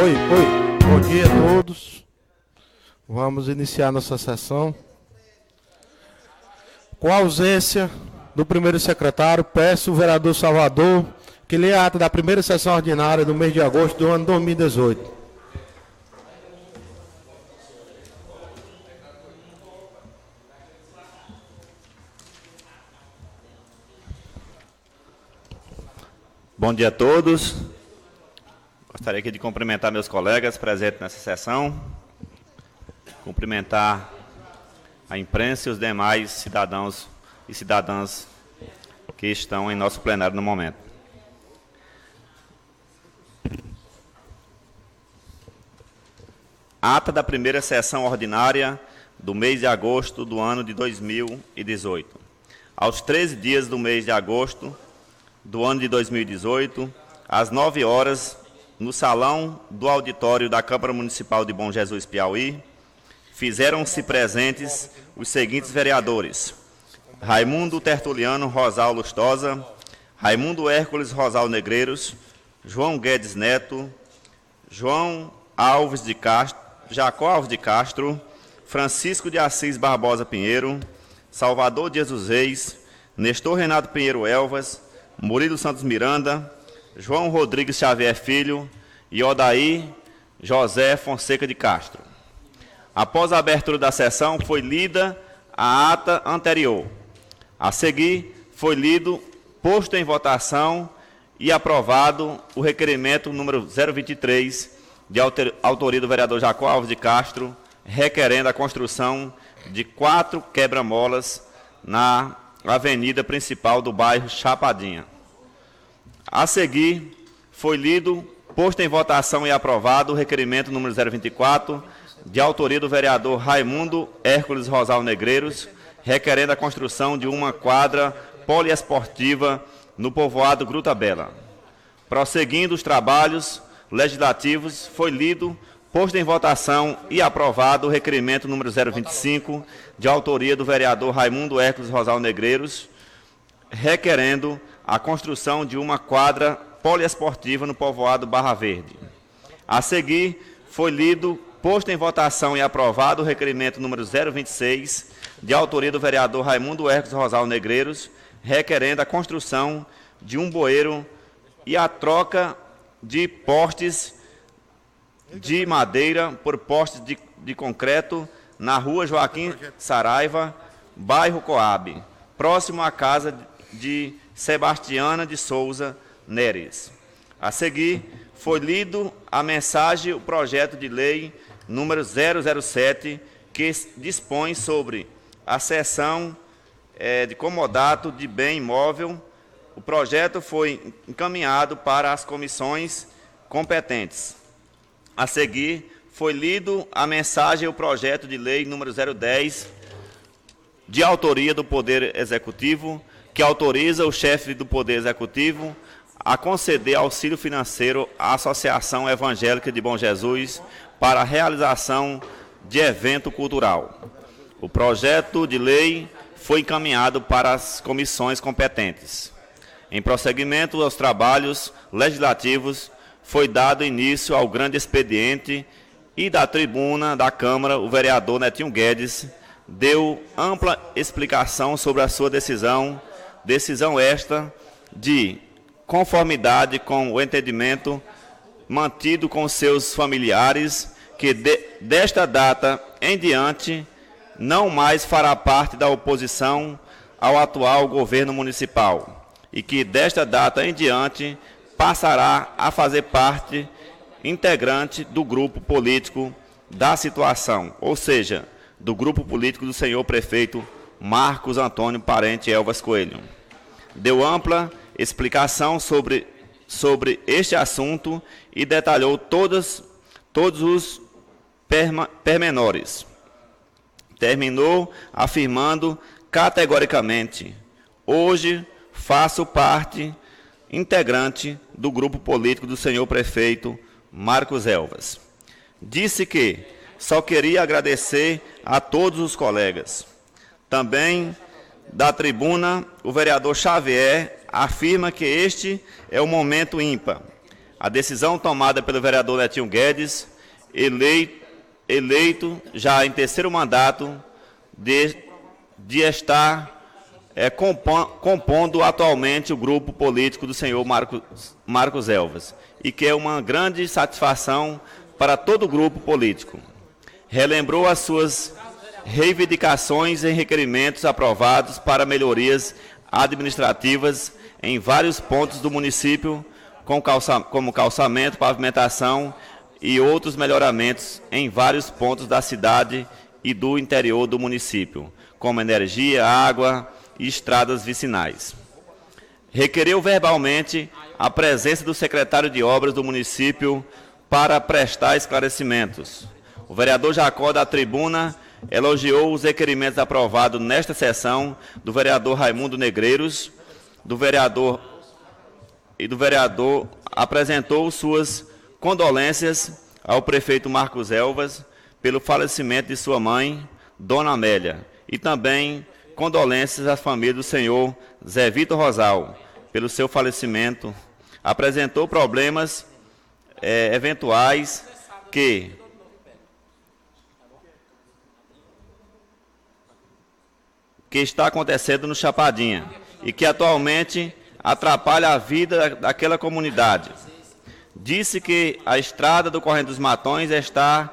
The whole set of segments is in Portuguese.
Oi, bom dia a todos. Vamos iniciar nossa sessão. Com a ausência do primeiro secretário, peço ao vereador Salvador que leia a ata da primeira sessão ordinária do mês de agosto do ano 2018. Bom dia a todos. Gostaria aqui de cumprimentar meus colegas presentes nessa sessão, cumprimentar a imprensa e os demais cidadãos e cidadãs que estão em nosso plenário no momento. Ata da primeira sessão ordinária do mês de agosto do ano de 2018. Aos 13 dias do mês de agosto do ano de 2018, às 9 horas, no salão do auditório da Câmara Municipal de Bom Jesus, Piauí, fizeram-se presentes os seguintes vereadores: Raimundo Tertuliano Rosal Lustosa, Raimundo Hércules Rosal Negreiros, João Guedes Neto, João Alves de Castro, Jacó Alves de Castro, Francisco de Assis Barbosa Pinheiro, Salvador Dias dos Reis, Nestor Renato Pinheiro Elvas, Murilo Santos Miranda, João Rodrigues Xavier Filho e Odair José Fonseca de Castro. Após a abertura da sessão, foi lida a ata anterior. A seguir, foi lido, posto em votação e aprovado o requerimento número 023, de autoria do vereador Jacó Alves de Castro, requerendo a construção de 4 quebra-molas na avenida principal do bairro Chapadinha. A seguir, foi lido, posto em votação e aprovado o requerimento número 024, de autoria do vereador Raimundo Hércules Rosal Negreiros, requerendo a construção de uma quadra poliesportiva no povoado Gruta Bela. Prosseguindo os trabalhos legislativos, foi lido, posto em votação e aprovado o requerimento número 025, de autoria do vereador Raimundo Hércules Rosal Negreiros, requerendo a construção de uma quadra poliesportiva no povoado Barra Verde. A seguir, foi lido, posto em votação e aprovado o requerimento número 026, de autoria do vereador Raimundo Hércules Rosal Negreiros, requerendo a construção de um bueiro e a troca de postes de madeira por postes de concreto na rua Joaquim Saraiva, bairro Coab, próximo à casa de Sebastiana de Souza Neres. A seguir, foi lido a mensagem, o projeto de lei número 007, que dispõe sobre a cessão de comodato de bem imóvel. O projeto foi encaminhado para as comissões competentes. A seguir, foi lido a mensagem, o projeto de lei número 010, de autoria do Poder Executivo, que autoriza o chefe do Poder Executivo a conceder auxílio financeiro à Associação Evangélica de Bom Jesus para a realização de evento cultural. O projeto de lei foi encaminhado para as comissões competentes. Em prosseguimento aos trabalhos legislativos, foi dado início ao grande expediente e da tribuna da Câmara, o vereador Netinho Guedes deu ampla explicação sobre a sua decisão esta de conformidade com o entendimento mantido com seus familiares, que desta data em diante não mais fará parte da oposição ao atual governo municipal e que desta data em diante passará a fazer parte integrante do grupo político da situação, ou seja, do grupo político do senhor prefeito Marcos Antônio Parente Elvas Coelho. Deu ampla explicação sobre este assunto e detalhou todos os pormenores. Terminou afirmando categoricamente: hoje faço parte integrante do grupo político do senhor prefeito Marcos Elvas. Disse que só queria agradecer a todos os colegas. Também, da tribuna, o vereador Xavier afirma que este é um momento ímpar, a decisão tomada pelo vereador Netinho Guedes, eleito já em terceiro mandato, de estar compondo atualmente o grupo político do senhor Marcos Elvas, e que é uma grande satisfação para todo o grupo político. Relembrou as suas reivindicações e requerimentos aprovados para melhorias administrativas em vários pontos do município, como calçamento, pavimentação e outros melhoramentos em vários pontos da cidade e do interior do município, como energia, água e estradas vicinais. Requereu verbalmente a presença do secretário de obras do município para prestar esclarecimentos. O vereador Jacó, da tribuna, elogiou os requerimentos aprovados nesta sessão do vereador Raimundo Negreiros, do vereador apresentou suas condolências ao prefeito Marcos Elvas pelo falecimento de sua mãe, Dona Amélia, e também condolências à família do senhor Zé Vitor Rosal pelo seu falecimento. Apresentou problemas eventuais que está acontecendo no Chapadinha e que atualmente atrapalha a vida daquela comunidade. Disse que a estrada do Corrente dos Matões está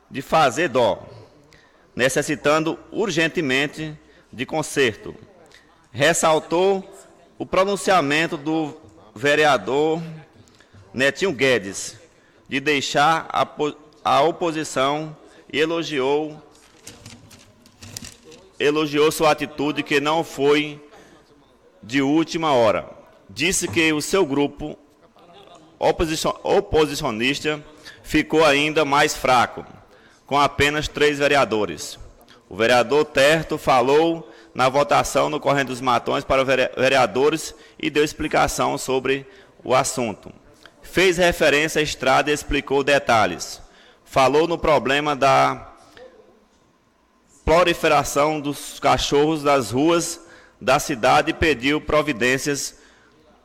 de fazer dó, necessitando urgentemente de conserto. Ressaltou o pronunciamento do vereador Netinho Guedes de deixar a oposição e elogiou sua atitude, que não foi de última hora. Disse que o seu grupo oposicionista ficou ainda mais fraco, com apenas 3 vereadores. O vereador Terto falou na votação no Corrente dos Matões para os vereadores e deu explicação sobre o assunto. Fez referência à estrada e explicou detalhes. Falou no problema da proliferação dos cachorros das ruas da cidade e pediu providências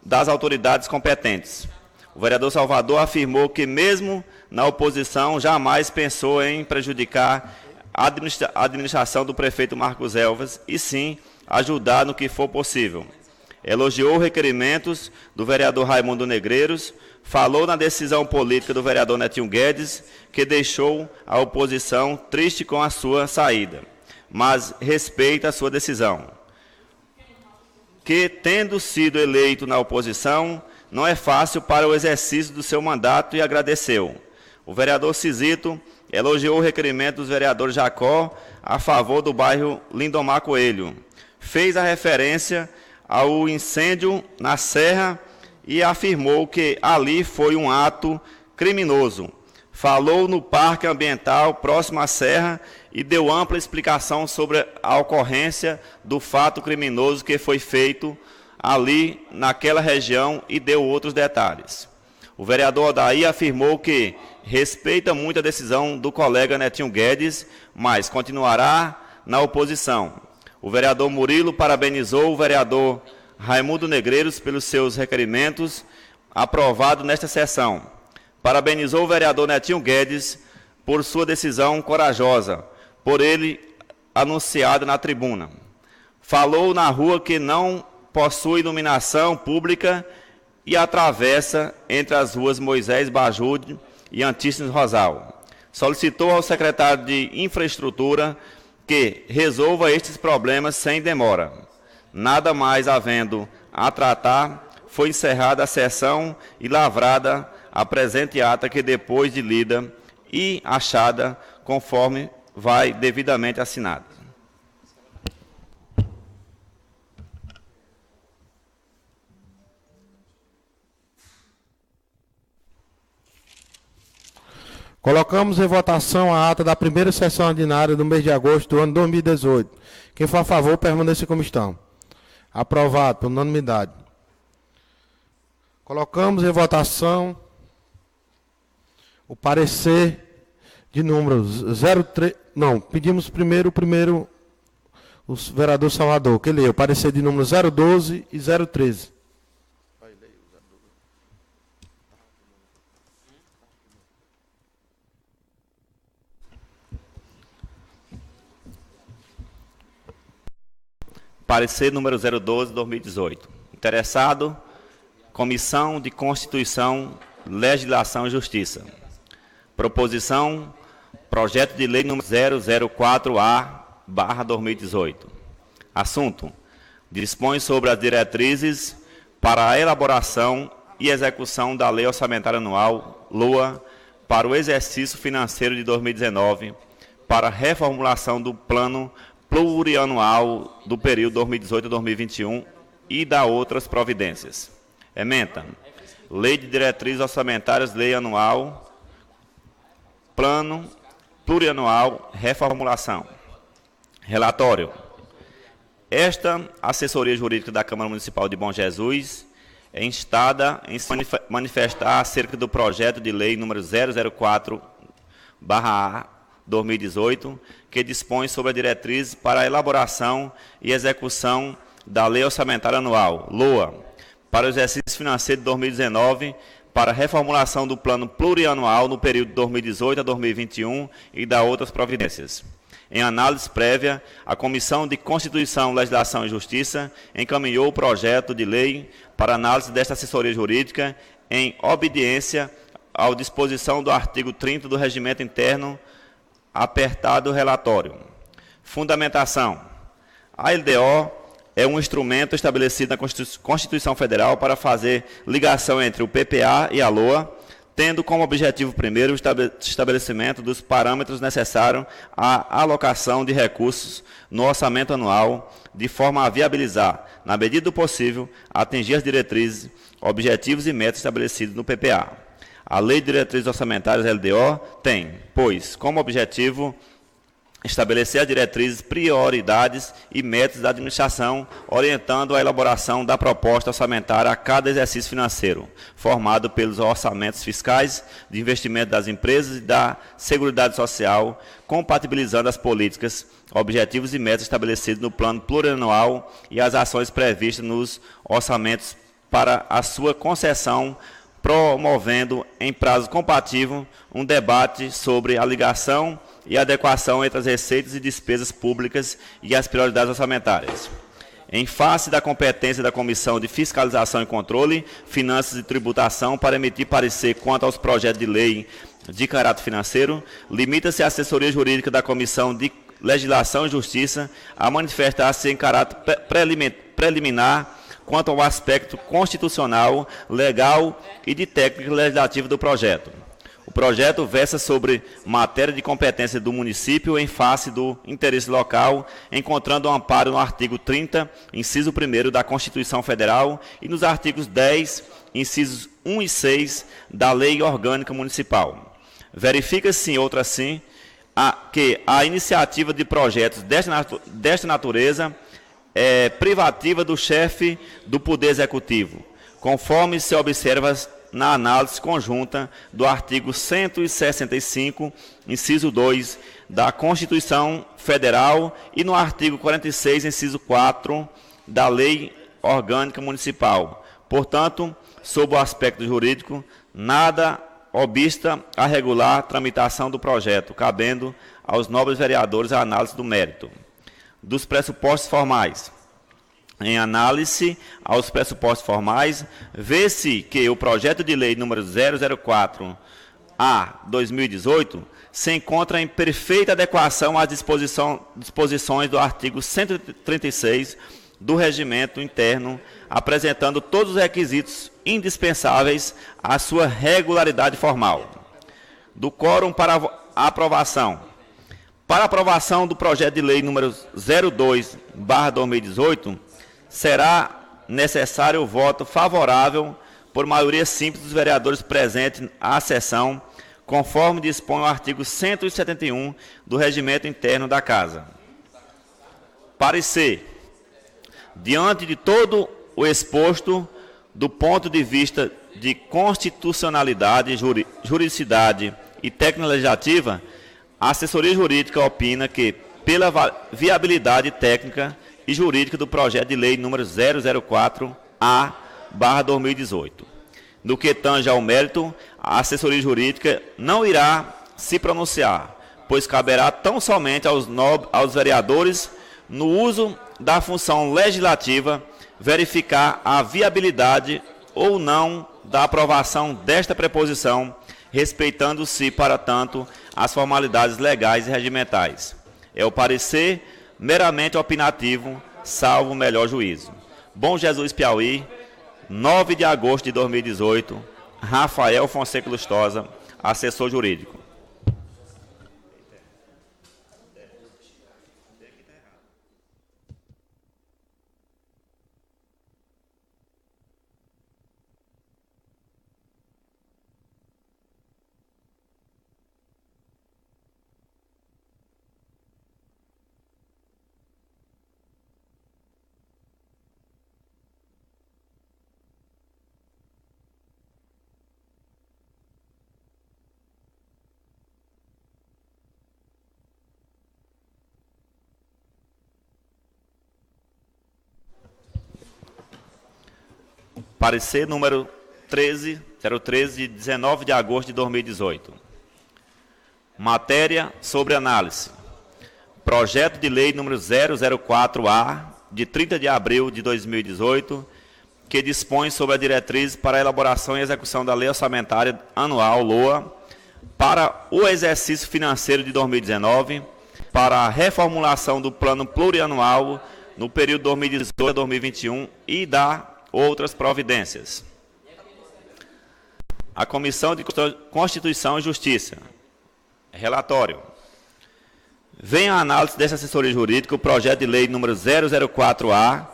das autoridades competentes. O vereador Salvador afirmou que, mesmo na oposição, jamais pensou em prejudicar a administração do prefeito Marcos Elvas, e sim ajudar no que for possível. Elogiou requerimentos do vereador Raimundo Negreiros, falou na decisão política do vereador Netinho Guedes, que deixou a oposição triste com a sua saída, mas respeita a sua decisão. Que, tendo sido eleito na oposição, não é fácil para o exercício do seu mandato, e agradeceu. O vereador Cisito elogiou o requerimento dos vereadores Jacó a favor do bairro Lindomar Coelho. Fez a referência ao incêndio na Serra e afirmou que ali foi um ato criminoso. Falou no parque ambiental próximo à Serra e deu ampla explicação sobre a ocorrência do fato criminoso que foi feito ali naquela região e deu outros detalhes. O vereador Odaí afirmou que respeita muito a decisão do colega Netinho Guedes, mas continuará na oposição. O vereador Murilo parabenizou o vereador Raimundo Negreiros pelos seus requerimentos aprovados nesta sessão. Parabenizou o vereador Netinho Guedes por sua decisão corajosa, por ele anunciada na tribuna. Falou na rua que não possui iluminação pública e atravessa entre as ruas Moisés Bajude e Antístenes Rosal. Solicitou ao secretário de Infraestrutura que resolva estes problemas sem demora. Nada mais havendo a tratar, foi encerrada a sessão e lavrada a presente ata, que depois de lida e achada, conforme vai devidamente assinada. Colocamos em votação a ata da primeira sessão ordinária do mês de agosto do ano 2018. Quem for a favor, permaneça como estão. Aprovado por unanimidade. Colocamos em votação o parecer de números 03... Não, pedimos primeiro o vereador Salvador, que lê o parecer de números 012 e 013. Parecer número 012/2018. Interessado, Comissão de Constituição, Legislação e Justiça. Proposição, projeto de lei número 004A/2018. Assunto, dispõe sobre as diretrizes para a elaboração e execução da Lei Orçamentária Anual, LOA, para o exercício financeiro de 2019, para a reformulação do Plano Plurianual do período 2018 a 2021 e da outras providências. Ementa. Lei de Diretrizes Orçamentárias, Lei Anual, Plano Plurianual, Reformulação. Relatório. Esta assessoria jurídica da Câmara Municipal de Bom Jesus é instada em se manifestar acerca do projeto de lei número 004/2018, que dispõe sobre a diretriz para a elaboração e execução da Lei Orçamentária Anual, LOA, para o exercício financeiro de 2019, para a reformulação do Plano Plurianual no período de 2018 a 2021 e da outras providências. Em análise prévia, a Comissão de Constituição, Legislação e Justiça encaminhou o projeto de lei para análise desta assessoria jurídica em obediência à disposição do artigo 30 do Regimento Interno, apertado relatório. Fundamentação. A LDO é um instrumento estabelecido na Constituição Federal para fazer ligação entre o PPA e a LOA, tendo como objetivo primeiro o estabelecimento dos parâmetros necessários à alocação de recursos no orçamento anual, de forma a viabilizar, na medida do possível, atingir as diretrizes, objetivos e metas estabelecidos no PPA. A Lei de Diretrizes Orçamentárias, LDO, tem, pois, como objetivo estabelecer as diretrizes, prioridades e metas da administração, orientando a elaboração da proposta orçamentária a cada exercício financeiro, formado pelos orçamentos fiscais, de investimento das empresas e da Seguridade Social, compatibilizando as políticas, objetivos e metas estabelecidos no plano plurianual e as ações previstas nos orçamentos para a sua concessão, promovendo, em prazo compatível, um debate sobre a ligação e adequação entre as receitas e despesas públicas e as prioridades orçamentárias. Em face da competência da Comissão de Fiscalização e Controle, Finanças e Tributação para emitir parecer quanto aos projetos de lei de caráter financeiro, limita-se a assessoria jurídica da Comissão de Legislação e Justiça a manifestar-se em caráter preliminar quanto ao aspecto constitucional, legal e de técnica legislativa do projeto. O projeto versa sobre matéria de competência do município em face do interesse local, encontrando um amparo no artigo 30, inciso 1º da Constituição Federal e nos artigos 10, incisos 1 e 6 da Lei Orgânica Municipal. Verifica-se, outra assim, que a iniciativa de projetos desta natureza é privativa do chefe do Poder Executivo, conforme se observa na análise conjunta do artigo 165, inciso 2, da Constituição Federal e no artigo 46, inciso 4, da Lei Orgânica Municipal. Portanto, sob o aspecto jurídico, nada obsta a regular a tramitação do projeto, cabendo aos nobres vereadores a análise do mérito. Dos pressupostos formais. Em análise aos pressupostos formais, vê-se que o projeto de lei número 004/2018 se encontra em perfeita adequação às disposições do artigo 136 do Regimento Interno, apresentando todos os requisitos indispensáveis à sua regularidade formal. Do quórum para a aprovação. Para a aprovação do projeto de lei número 02/2018, será necessário o voto favorável por maioria simples dos vereadores presentes à sessão, conforme dispõe o artigo 171 do Regimento Interno da Casa. Parecer. Diante de todo o exposto, do ponto de vista de constitucionalidade, juridicidade e técnica legislativa, a assessoria jurídica opina que, pela viabilidade técnica e jurídica do projeto de lei número 004/2018. No que tange ao mérito, a assessoria jurídica não irá se pronunciar, pois caberá tão somente aos vereadores, no uso da função legislativa verificar a viabilidade ou não da aprovação desta preposição, respeitando-se, para tanto, as formalidades legais e regimentais. É o parecer meramente opinativo, salvo o melhor juízo. Bom Jesus, Piauí, 9 de agosto de 2018, Rafael Fonseca Lustosa, assessor jurídico. Parecer número 013, de 19 de agosto de 2018. Matéria sobre análise. Projeto de lei número 004-A, de 30 de abril de 2018, que dispõe sobre a diretriz para a elaboração e execução da Lei Orçamentária Anual, LOA, para o exercício financeiro de 2019, para a reformulação do Plano Plurianual no período 2018 a 2021 e da outras providências. A Comissão de Constituição e Justiça. Relatório. Vem a análise dessa assessoria jurídica o projeto de lei número 004-A,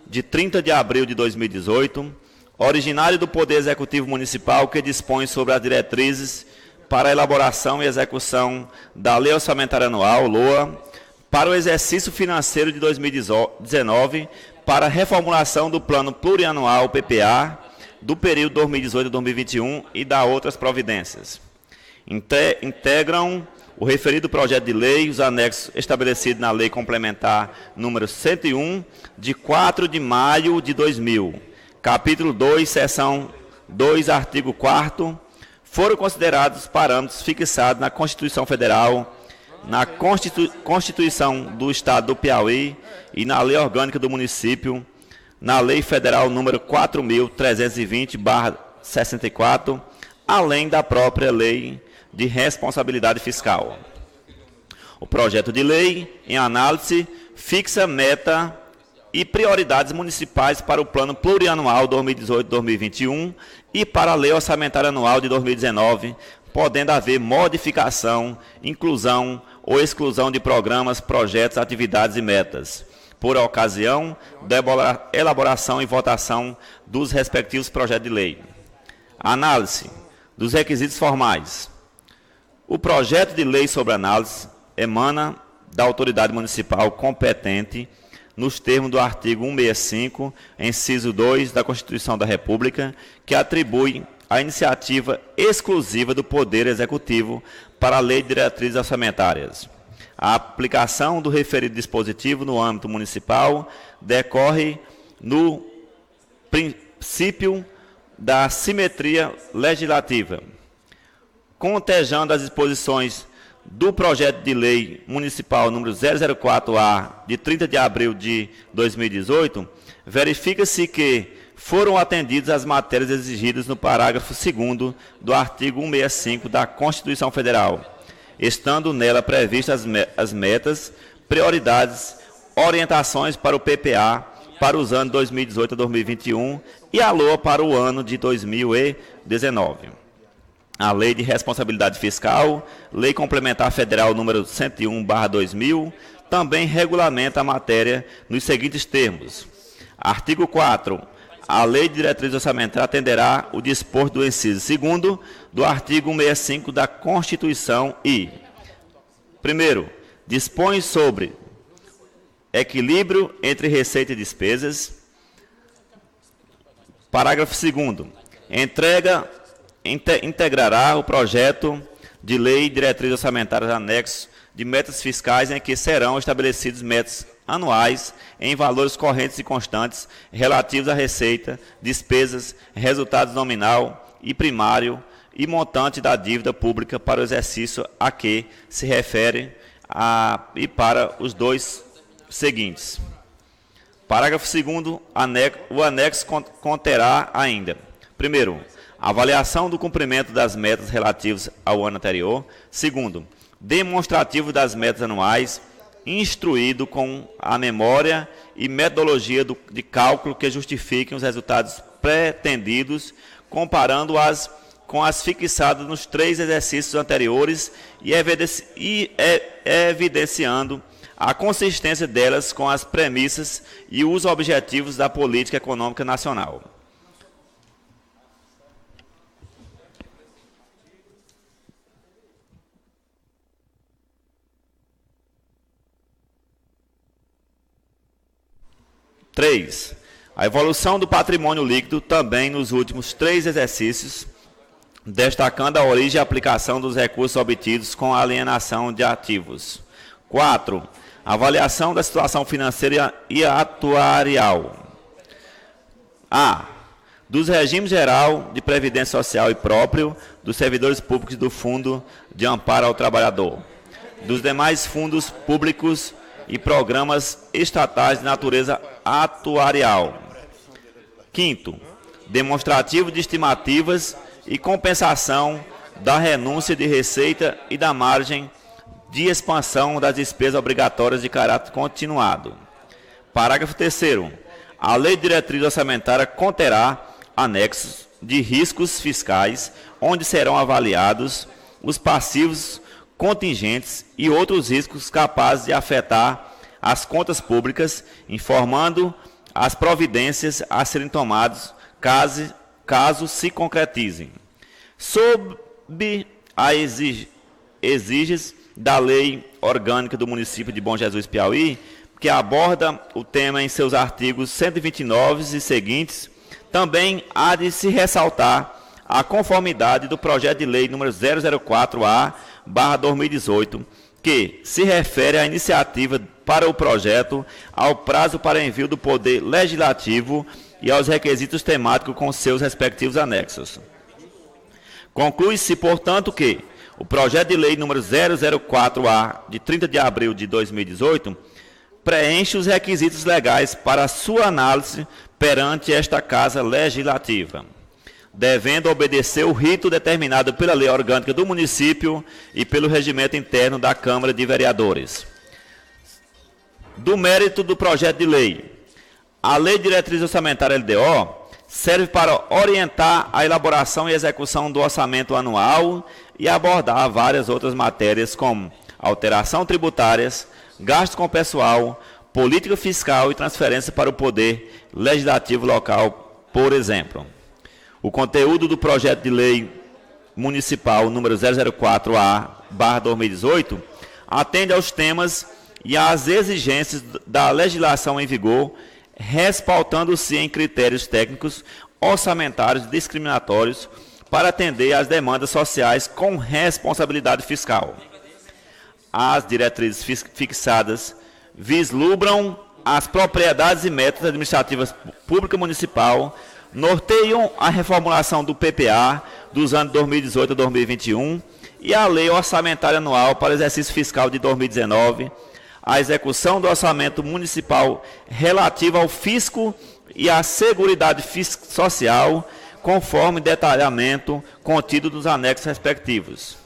de 30 de abril de 2018, originário do Poder Executivo Municipal, que dispõe sobre as diretrizes para a elaboração e execução da Lei Orçamentária Anual, LOA, para o exercício financeiro de 2019, para a reformulação do Plano Plurianual, PPA, do período 2018 a 2021 e da outras providências. Integram o referido projeto de lei os anexos estabelecidos na Lei Complementar número 101, de 4 de maio de 2000, capítulo 2, seção 2, artigo 4º, foram considerados parâmetros fixados na Constituição Federal, na Constituição do Estado do Piauí e na Lei Orgânica do Município, na Lei Federal número 4.320/64, além da própria Lei de Responsabilidade Fiscal. O projeto de lei, em análise, fixa meta e prioridades municipais para o Plano Plurianual 2018-2021 e para a Lei Orçamentária Anual de 2019, podendo haver modificação, inclusão ou exclusão de programas, projetos, atividades e metas, por ocasião da elaboração e votação dos respectivos projetos de lei. Análise dos requisitos formais. O projeto de lei sobre análise emana da autoridade municipal competente nos termos do artigo 165, inciso 2 da Constituição da República, que atribui a iniciativa exclusiva do Poder Executivo para a Lei de Diretrizes Orçamentárias. A aplicação do referido dispositivo no âmbito municipal decorre no princípio da simetria legislativa, contejando as disposições do projeto de lei municipal número 004-A, de 30 de abril de 2018, verifica-se que foram atendidas as matérias exigidas no parágrafo 2º do artigo 165 da Constituição Federal, estando nela previstas as metas, prioridades, orientações para o PPA para os anos 2018 a 2021 e a LOA para o ano de 2019. A Lei de Responsabilidade Fiscal, Lei Complementar Federal número 101/2000, também regulamenta a matéria nos seguintes termos. Artigo 4º. A Lei de Diretrizes Orçamentárias atenderá o disposto do inciso 2º do artigo 165 da Constituição e, primeiro, dispõe sobre equilíbrio entre receita e despesas. Parágrafo 2º. Integrará o projeto de lei de diretrizes orçamentárias anexo de metas fiscais em que serão estabelecidos metas anuais em valores correntes e constantes relativos à receita, despesas, resultados nominal e primário e montante da dívida pública para o exercício a que se refere e para os dois seguintes. Parágrafo 2º, o anexo conterá ainda: primeiro, avaliação do cumprimento das metas relativas ao ano anterior. Segundo, demonstrativo das metas anuais, instruído com a memória e metodologia de cálculo que justifiquem os resultados pretendidos, comparando-as com as fixadas nos 3 exercícios anteriores e evidenciando a consistência delas com as premissas e os objetivos da política econômica nacional. Três, a evolução do patrimônio líquido também nos últimos 3 exercícios, destacando a origem e aplicação dos recursos obtidos com a alienação de ativos. 4. Avaliação da situação financeira e atuarial. A. Dos regimes geral de previdência social e próprio, dos servidores públicos do Fundo de Amparo ao Trabalhador, dos demais fundos públicos e programas estatais de natureza atuarial. 5º. Demonstrativo de estimativas e compensação da renúncia de receita e da margem de expansão das despesas obrigatórias de caráter continuado. Parágrafo 3º. A Lei de Diretriz Orçamentária conterá anexos de riscos fiscais, onde serão avaliados os passivos contingentes e outros riscos capazes de afetar as contas públicas, informando as providências a serem tomadas caso se concretizem. Sob a exigência da Lei Orgânica do Município de Bom Jesus, Piauí, que aborda o tema em seus artigos 129 e seguintes, também há de se ressaltar a conformidade do projeto de lei número 004-A/2018, que se refere à iniciativa para o projeto, ao prazo para envio do Poder Legislativo e aos requisitos temáticos com seus respectivos anexos. Conclui-se, portanto, que o projeto de lei número 004-A, de 30 de abril de 2018, preenche os requisitos legais para sua análise perante esta Casa Legislativa, devendo obedecer o rito determinado pela Lei Orgânica do Município e pelo regimento interno da Câmara de Vereadores. Do mérito do projeto de lei, a Lei de Diretriz Orçamentária LDO serve para orientar a elaboração e execução do orçamento anual e abordar várias outras matérias como alteração tributárias, gasto com pessoal, política fiscal e transferência para o Poder Legislativo local, por exemplo. O conteúdo do projeto de lei municipal número 004-A/2018 atende aos temas e às exigências da legislação em vigor, respaldando-se em critérios técnicos orçamentários discriminatórios para atender às demandas sociais com responsabilidade fiscal. As diretrizes fixadas vislumbram as propriedades e metas administrativas pública municipal, norteiam a reformulação do PPA dos anos 2018 a 2021 e a Lei Orçamentária Anual para o exercício fiscal de 2019, a execução do orçamento municipal relativo ao fisco e à seguridade social, conforme detalhamento contido nos anexos respectivos.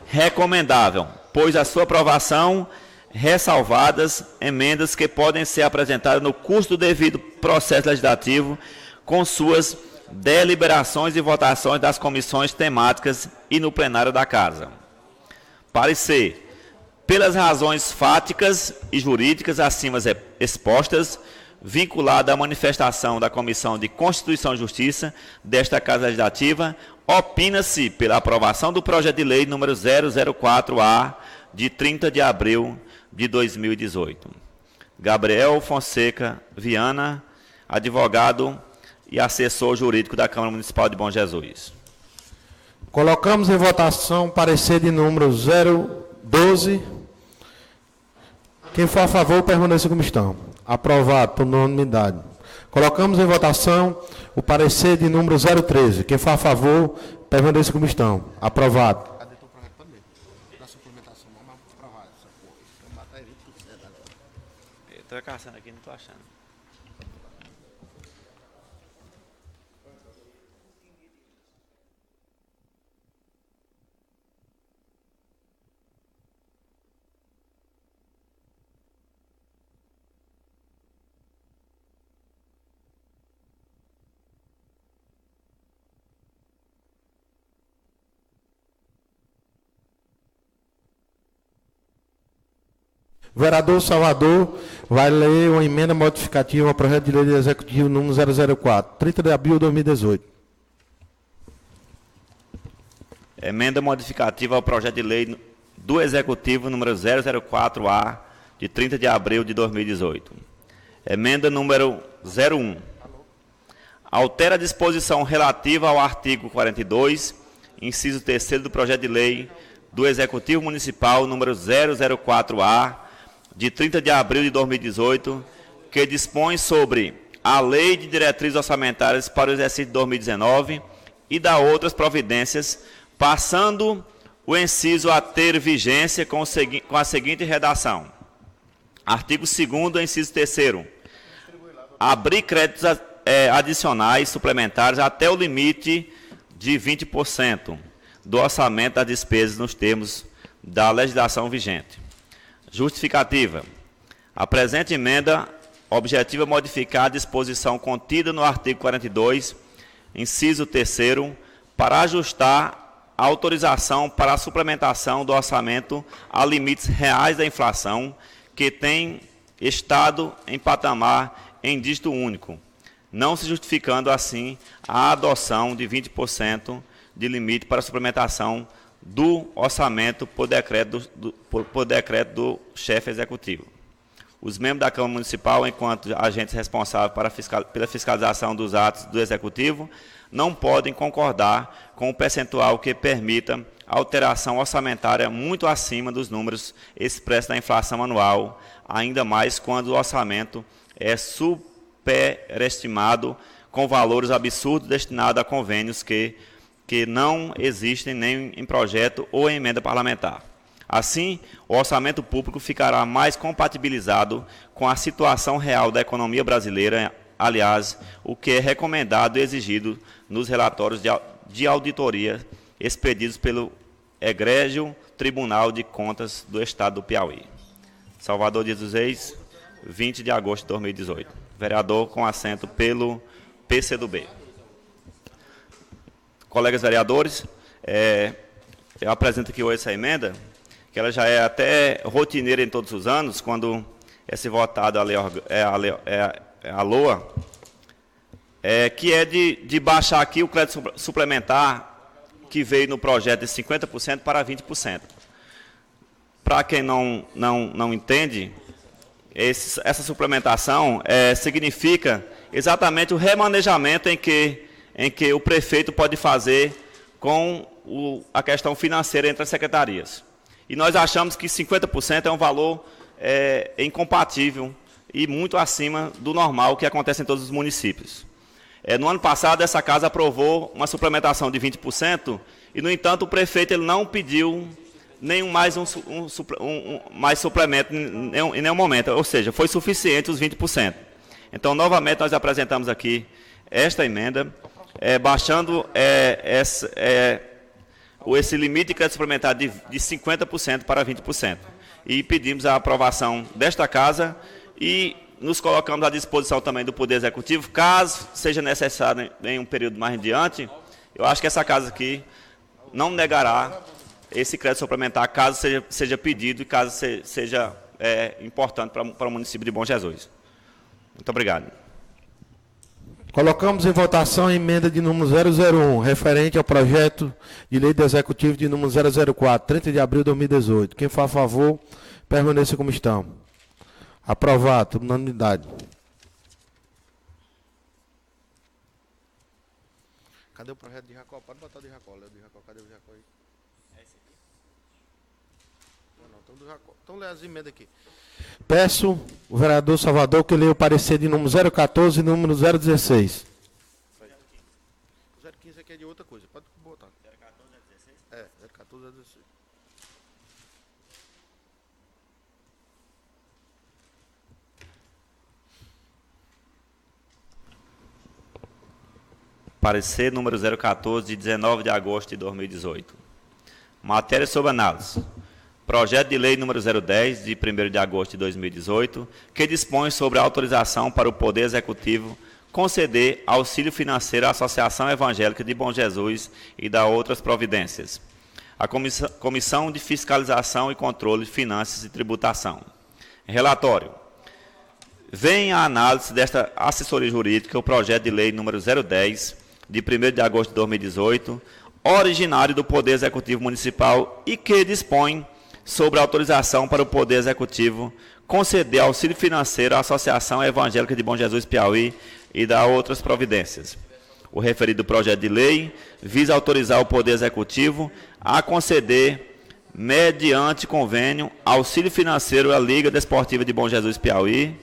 Recomendável, pois a sua aprovação, ressalvadas emendas que podem ser apresentadas no curso do devido processo legislativo, com suas deliberações e votações das comissões temáticas e no plenário da Casa. Parecer, pelas razões fáticas e jurídicas acima expostas, vinculada à manifestação da Comissão de Constituição e Justiça desta Casa Legislativa, opina-se pela aprovação do projeto de lei número 004-A, de 30 de abril de 2018. Gabriel Fonseca Viana, advogado e assessor jurídico da Câmara Municipal de Bom Jesus. Colocamos em votação parecer de número 012. Quem for a favor, permaneça como estão. Aprovado por unanimidade. Colocamos em votação o parecer de número 013. Quem for a favor, permaneça como estão. Aprovado. Estou caçando aqui, não estou achando. O vereador Salvador vai ler uma emenda modificativa ao projeto de lei do Executivo número 004, 30 de abril de 2018. Emenda modificativa ao projeto de lei do Executivo número 004-A, de 30 de abril de 2018. Emenda número 01. Altera a disposição relativa ao artigo 42, inciso 3º do projeto de lei do Executivo Municipal número 004-A, de 30 de abril de 2018, que dispõe sobre a Lei de Diretrizes Orçamentárias para o exercício de 2019 e da outras providências, passando o inciso a ter vigência com a seguinte redação. Artigo 2º, inciso 3º. Abrir créditos adicionais suplementares até o limite de 20% do orçamento das despesas nos termos da legislação vigente. Justificativa. A presente emenda objetiva modificar a disposição contida no artigo 42, inciso 3º, para ajustar a autorização para a suplementação do orçamento a limites reais da inflação, que tem estado em patamar em dígito único, não se justificando assim a adoção de 20% de limite para a suplementação do orçamento por decreto do chefe executivo. Os membros da Câmara Municipal, enquanto agentes responsáveis pela fiscalização dos atos do Executivo, não podem concordar com o percentual que permita alteração orçamentária muito acima dos números expressos na inflação anual, ainda mais quando o orçamento é superestimado com valores absurdos destinados a convênios que não existem nem em projeto ou em emenda parlamentar. Assim, o orçamento público ficará mais compatibilizado com a situação real da economia brasileira, aliás, o que é recomendado e exigido nos relatórios de auditoria expedidos pelo Egrégio Tribunal de Contas do Estado do Piauí. Salvador de Jesus Reis, 20 de agosto de 2018. Vereador com assento pelo PCdoB. Colegas vereadores, eu apresento aqui hoje essa emenda, que ela já é até rotineira em todos os anos, quando é se votado a LOA, que é de baixar aqui o crédito suplementar que veio no projeto de 50% para 20%. Para quem não entende, essa suplementação significa exatamente o remanejamento em que o prefeito pode fazer com a questão financeira entre as secretarias. E nós achamos que 50% é um valor incompatível e muito acima do normal que acontece em todos os municípios. No ano passado, essa casa aprovou uma suplementação de 20%, e, no entanto, o prefeito ele não pediu mais suplemento em nenhum momento, ou seja, foi suficiente os 20%. Então, novamente, nós apresentamos aqui esta emenda, baixando esse limite de crédito suplementar de 50% para 20%. E pedimos a aprovação desta casa e nos colocamos à disposição também do Poder Executivo, caso seja necessário em um período mais adiante. Eu acho que essa casa aqui não negará esse crédito suplementar, caso seja pedido e caso seja importante para o município de Bom Jesus. Muito obrigado. Colocamos em votação a emenda de número 001, referente ao projeto de lei do Executivo de número 004, 30 de abril de 2018. Quem for a favor, permaneça como estão. Aprovado, unanimidade. Cadê o projeto de Jacó? Pode botar o de Jacó. Léo de Jacó. Cadê o de Jacó aí? É esse aqui? Não, então do Jacó. Então lê as emendas aqui. Peço o vereador Salvador que leia o parecer de número 014 e número 016. 015 aqui é de outra coisa. Pode botar. 014 é 16? É, 014 é 16. Parecer número 014, de 19 de agosto de 2018. Matéria sob análise. Projeto de lei número 010, de 1º de agosto de 2018, que dispõe sobre a autorização para o Poder Executivo conceder auxílio financeiro à Associação Evangélica de Bom Jesus e da outras providências. A Comissão de Fiscalização e Controle de Finanças e Tributação. Relatório. Vem à análise desta assessoria jurídica o projeto de lei número 010, de 1º de agosto de 2018, originário do Poder Executivo Municipal e que dispõe sobre a autorização para o Poder Executivo conceder auxílio financeiro à Associação Evangélica de Bom Jesus Piauí e da outras providências. O referido projeto de lei visa autorizar o Poder Executivo a conceder, mediante convênio, auxílio financeiro à Liga Desportiva de Bom Jesus Piauí,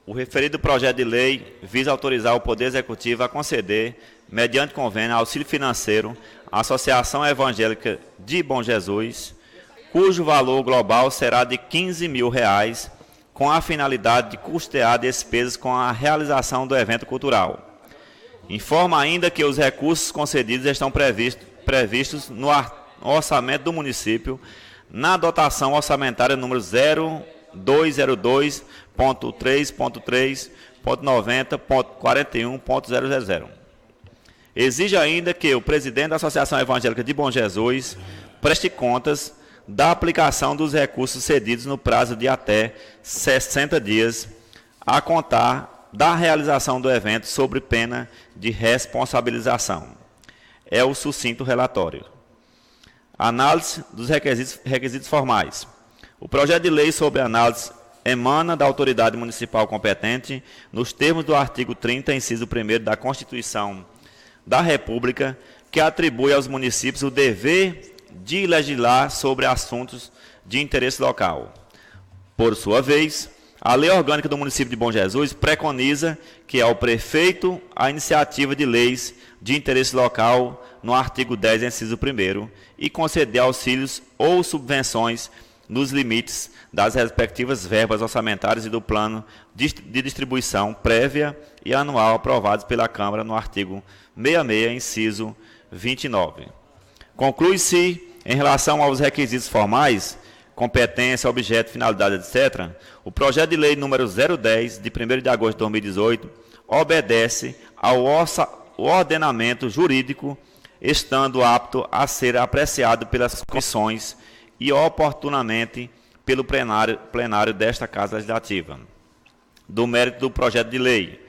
O referido projeto de lei visa autorizar o Poder Executivo a conceder, mediante convênio, auxílio financeiro à Associação Evangélica de Bom Jesus, cujo valor global será de R$ 15.000, com a finalidade de custear despesas com a realização do evento cultural. Informa ainda que os recursos concedidos estão previstos no orçamento do município, na dotação orçamentária número 0202.3.3.90.41.000. Exige ainda que o presidente da Associação Evangélica de Bom Jesus preste contas da aplicação dos recursos cedidos no prazo de até 60 dias, a contar da realização do evento, sob pena de responsabilização. É o sucinto relatório. Análise dos requisitos formais. O projeto de lei sobre análise emana da autoridade municipal competente, nos termos do artigo 30, inciso 1º da Constituição da República, que atribui aos municípios o dever de legislar sobre assuntos de interesse local. Por sua vez, a Lei Orgânica do município de Bom Jesus preconiza que ao prefeito a iniciativa de leis de interesse local no artigo 10, inciso 1º, e conceder auxílios ou subvenções nos limites das respectivas verbas orçamentárias e do plano de distribuição prévia e anual aprovados pela Câmara no artigo 66, inciso 29. Conclui-se, em relação aos requisitos formais, competência, objeto, finalidade, etc., o projeto de lei número 010, de 1º de agosto de 2018, obedece ao ordenamento jurídico, estando apto a ser apreciado pelas comissões e oportunamente pelo plenário desta Casa Legislativa. Do mérito do projeto de lei.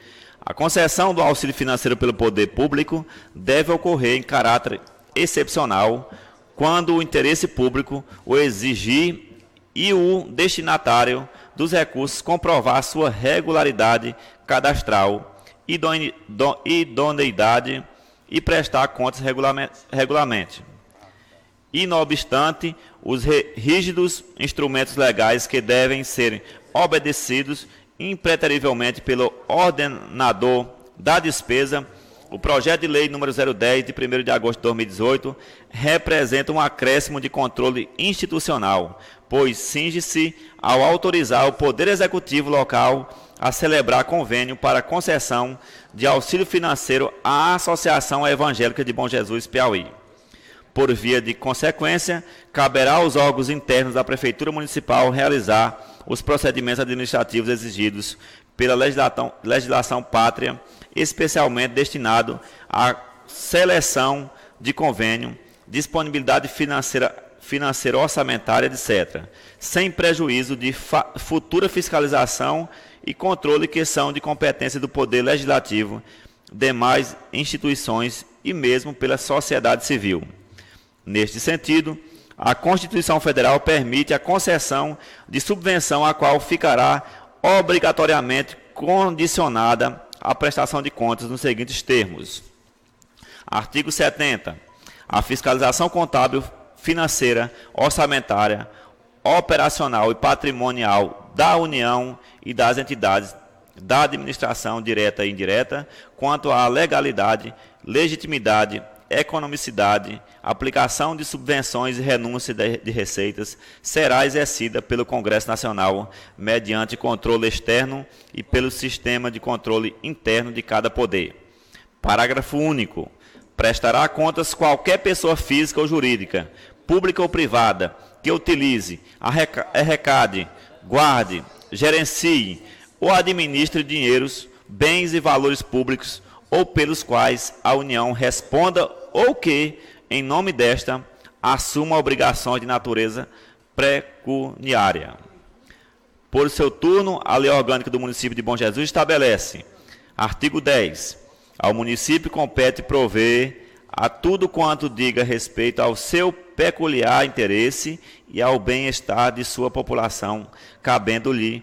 A concessão do auxílio financeiro pelo poder público deve ocorrer em caráter excepcional, quando o interesse público o exigir e o destinatário dos recursos comprovar sua regularidade cadastral, idoneidade e prestar contas regularmente. E, não obstante, os rígidos instrumentos legais que devem ser obedecidos impreterivelmente pelo ordenador da despesa, o projeto de lei número 010, de 1º de agosto de 2018, representa um acréscimo de controle institucional, pois cinge-se ao autorizar o Poder Executivo local a celebrar convênio para concessão de auxílio financeiro à Associação Evangélica de Bom Jesus Piauí. Por via de consequência, caberá aos órgãos internos da Prefeitura Municipal realizar os procedimentos administrativos exigidos pela legislação pátria, especialmente destinado à seleção de convênio, disponibilidade financeira orçamentária, etc., sem prejuízo de futura fiscalização e controle que são de competência do Poder Legislativo, demais instituições e mesmo pela sociedade civil. Neste sentido, a Constituição Federal permite a concessão de subvenção a qual ficará obrigatoriamente condicionada à prestação de contas nos seguintes termos. Artigo 70. A fiscalização contábil, financeira, orçamentária, operacional e patrimonial da União e das entidades da administração direta e indireta, quanto à legalidade, legitimidade, economicidade, aplicação de subvenções e renúncia de receitas, será exercida pelo Congresso Nacional mediante controle externo e pelo sistema de controle interno de cada poder. Parágrafo único. Prestará contas qualquer pessoa física ou jurídica, pública ou privada, que utilize, arrecade, guarde, gerencie ou administre dinheiros, bens e valores públicos ou pelos quais a União responda ou que, em nome desta, assuma obrigações de natureza pecuniária. Por seu turno, a Lei Orgânica do Município de Bom Jesus estabelece, artigo 10, ao município compete prover a tudo quanto diga respeito ao seu peculiar interesse e ao bem-estar de sua população, cabendo-lhe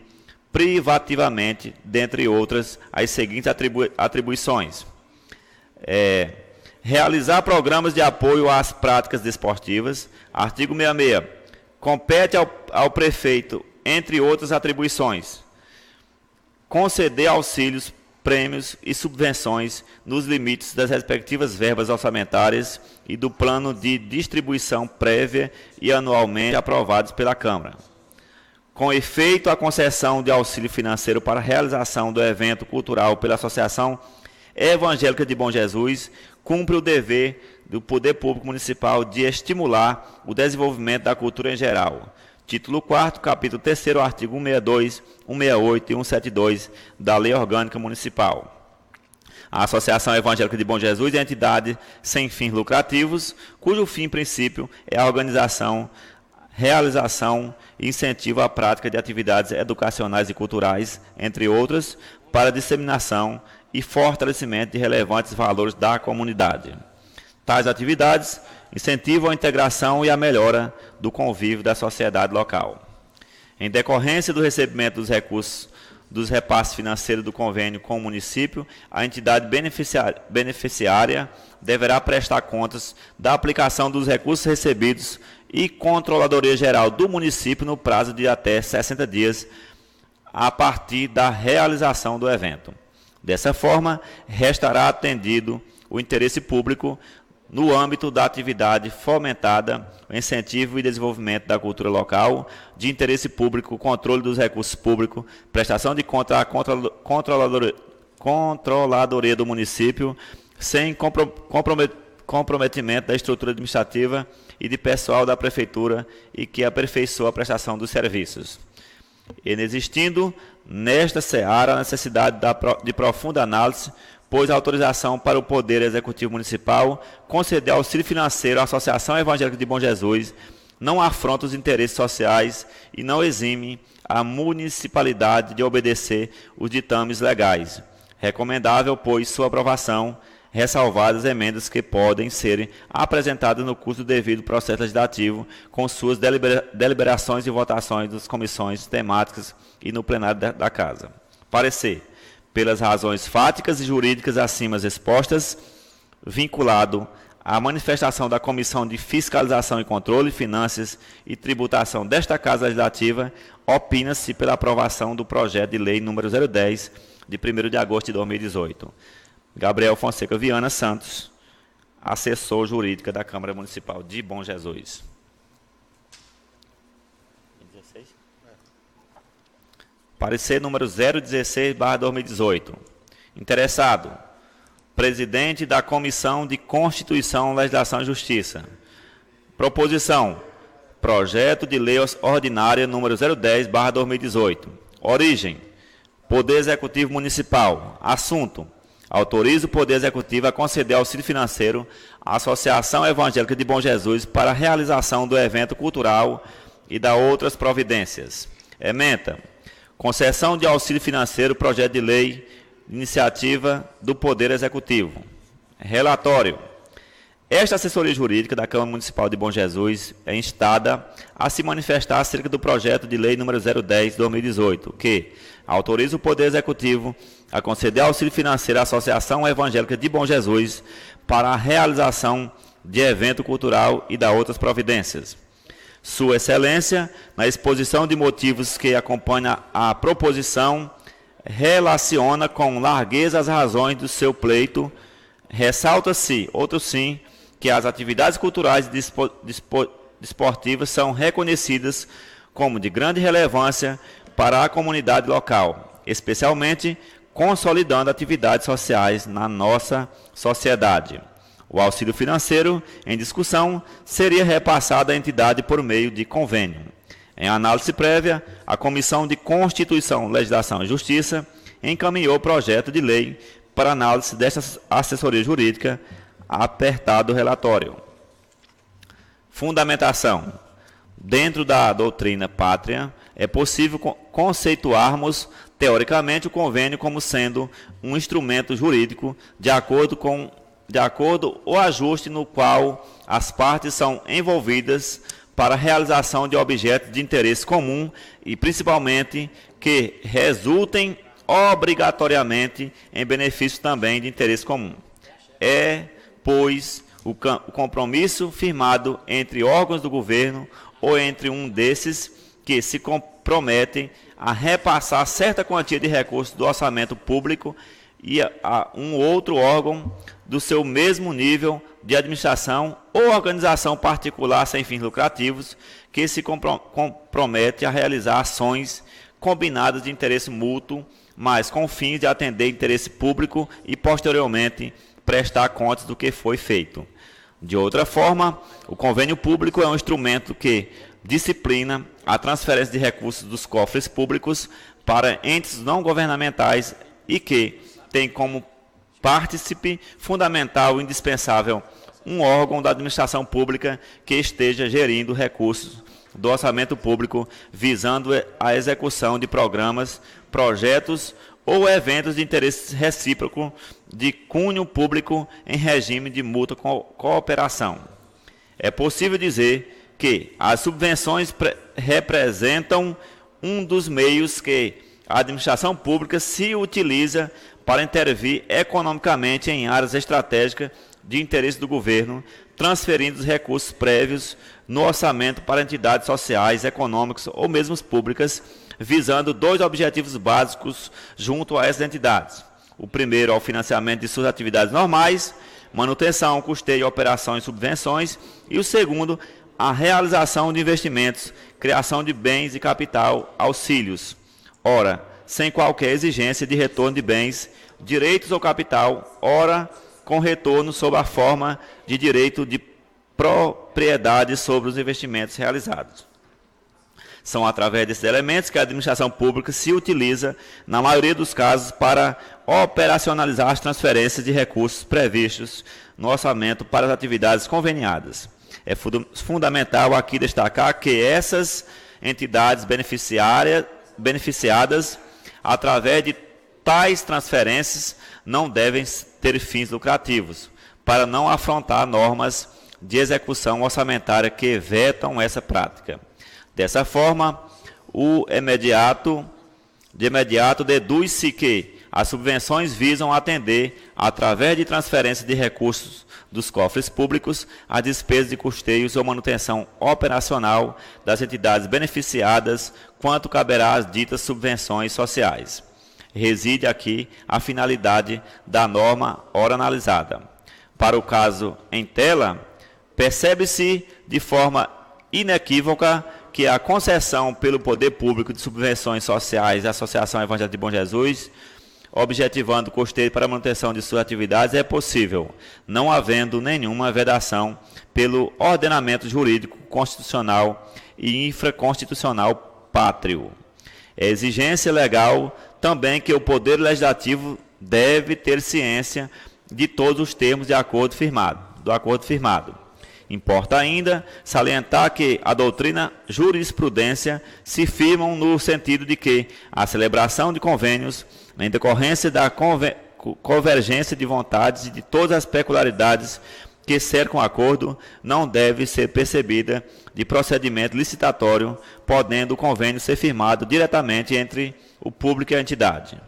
privativamente, dentre outras, as seguintes atribuições. Realizar programas de apoio às práticas desportivas. Artigo 66. Compete ao prefeito, entre outras atribuições, conceder auxílios, prêmios e subvenções nos limites das respectivas verbas orçamentárias e do plano de distribuição prévia e anualmente aprovados pela Câmara. Com efeito, a concessão de auxílio financeiro para a realização do evento cultural pela Associação Evangélica de Bom Jesus cumpre o dever do Poder Público Municipal de estimular o desenvolvimento da cultura em geral. Título 4º, capítulo 3º, artigo 162, 168 e 172 da Lei Orgânica Municipal. A Associação Evangélica de Bom Jesus é entidade sem fins lucrativos, cujo fim princípio é a organização, realização e incentivo à prática de atividades educacionais e culturais, entre outras, para disseminação e fortalecimento de relevantes valores da comunidade. Tais atividades incentivam a integração e a melhora do convívio da sociedade local. Em decorrência do recebimento dos recursos dos repasses financeiros do convênio com o município, a entidade beneficiária deverá prestar contas da aplicação dos recursos recebidos e Controladoria Geral do município no prazo de até 60 dias a partir da realização do evento. Dessa forma, restará atendido o interesse público no âmbito da atividade fomentada, o incentivo e desenvolvimento da cultura local, de interesse público, controle dos recursos públicos, prestação de conta à Controladoria do município, sem comprometimento da estrutura administrativa e de pessoal da Prefeitura e que aperfeiçoa a prestação dos serviços. Inexistindo nesta seara a necessidade de profunda análise, pois a autorização para o Poder Executivo Municipal conceder auxílio financeiro à Associação Evangélica de Bom Jesus não afronta os interesses sociais e não exime a municipalidade de obedecer os ditames legais. Recomendável, pois, sua aprovação, ressalvadas emendas que podem ser apresentadas no curso do devido processo legislativo, com suas deliberações e votações das comissões temáticas e no plenário da Casa. Parecer. Pelas razões fáticas e jurídicas acima expostas, vinculado à manifestação da Comissão de Fiscalização e Controle, Finanças e Tributação desta Casa Legislativa, opina-se pela aprovação do projeto de lei número 010, de 1º de agosto de 2018. Gabriel Fonseca Viana Santos, assessor jurídico da Câmara Municipal de Bom Jesus. Parecer número 016/2018. Interessado, presidente da Comissão de Constituição, Legislação e Justiça. Proposição: projeto de lei ordinária número 010/2018. Origem: Poder Executivo Municipal. Assunto: autoriza o Poder Executivo a conceder auxílio financeiro à Associação Evangélica de Bom Jesus para a realização do evento cultural e da outras providências. Ementa: concessão de auxílio financeiro, projeto de lei, iniciativa do Poder Executivo. Relatório: esta assessoria jurídica da Câmara Municipal de Bom Jesus é instada a se manifestar acerca do projeto de lei número 010/2018, que autoriza o Poder Executivo a conceder auxílio financeiro à Associação Evangélica de Bom Jesus para a realização de evento cultural e da outras providências. Sua Excelência, na exposição de motivos que acompanha a proposição, relaciona com largueza as razões do seu pleito. Ressalta-se, outro sim, que as atividades culturais e desportivas são reconhecidas como de grande relevância para a comunidade local, especialmente consolidando atividades sociais na nossa sociedade. O auxílio financeiro em discussão seria repassado à entidade por meio de convênio. Em análise prévia, a Comissão de Constituição, Legislação e Justiça encaminhou o projeto de lei para análise desta assessoria jurídica, apertado relatório. Fundamentação: dentro da doutrina pátria, é possível conceituarmos teoricamente o convênio como sendo um instrumento jurídico de acordo ou ajuste no qual as partes são envolvidas para a realização de objetos de interesse comum e, principalmente, que resultem obrigatoriamente em benefício também de interesse comum. É, pois, o compromisso firmado entre órgãos do governo ou entre um desses que se comprometem a repassar certa quantia de recursos do orçamento público e a um outro órgão do seu mesmo nível de administração ou organização particular sem fins lucrativos que se compromete a realizar ações combinadas de interesse mútuo, mas com fins de atender interesse público e, posteriormente, prestar contas do que foi feito. De outra forma, o convênio público é um instrumento que disciplina a transferência de recursos dos cofres públicos para entes não governamentais e que tem como partícipe fundamental e indispensável um órgão da administração pública que esteja gerindo recursos do orçamento público visando a execução de programas, projetos ou eventos de interesse recíproco de cunho público em regime de mútua cooperação. É possível dizer que as subvenções representam um dos meios que a administração pública se utiliza para intervir economicamente em áreas estratégicas de interesse do governo, transferindo os recursos prévios no orçamento para entidades sociais, econômicas ou mesmo públicas, visando dois objetivos básicos junto a essas entidades. O primeiro é o financiamento de suas atividades normais, manutenção, custeio, operações e subvenções, e o segundo, a realização de investimentos, criação de bens e capital, auxílios. Ora, sem qualquer exigência de retorno de bens, direitos ou capital, ora, com retorno sob a forma de direito de propriedade sobre os investimentos realizados. São através desses elementos que a administração pública se utiliza, na maioria dos casos, para operacionalizar as transferências de recursos previstos no orçamento para as atividades conveniadas. É fundamental aqui destacar que essas entidades beneficiadas, através de tais transferências, não devem ter fins lucrativos, para não afrontar normas de execução orçamentária que vetam essa prática. Dessa forma, de imediato deduz-se que as subvenções visam atender, através de transferência de recursos dos cofres públicos, a despesas de custeios ou manutenção operacional das entidades beneficiadas, quanto caberá às ditas subvenções sociais. Reside aqui a finalidade da norma ora analisada. Para o caso em tela, percebe-se de forma inequívoca que a concessão pelo poder público de subvenções sociais à Associação Evangélica de Bom Jesus, objetivando custeio para a manutenção de suas atividades, é possível, não havendo nenhuma vedação pelo ordenamento jurídico constitucional e infraconstitucional pátrio. É exigência legal também que o Poder Legislativo deve ter ciência de todos os termos do acordo firmado. Importa ainda salientar que a doutrina jurisprudência se firmam no sentido de que a celebração de convênios, em decorrência da convergência de vontades e de todas as peculiaridades que cercam o acordo, não deve ser percebida de procedimento licitatório, podendo o convênio ser firmado diretamente entre o público e a entidade.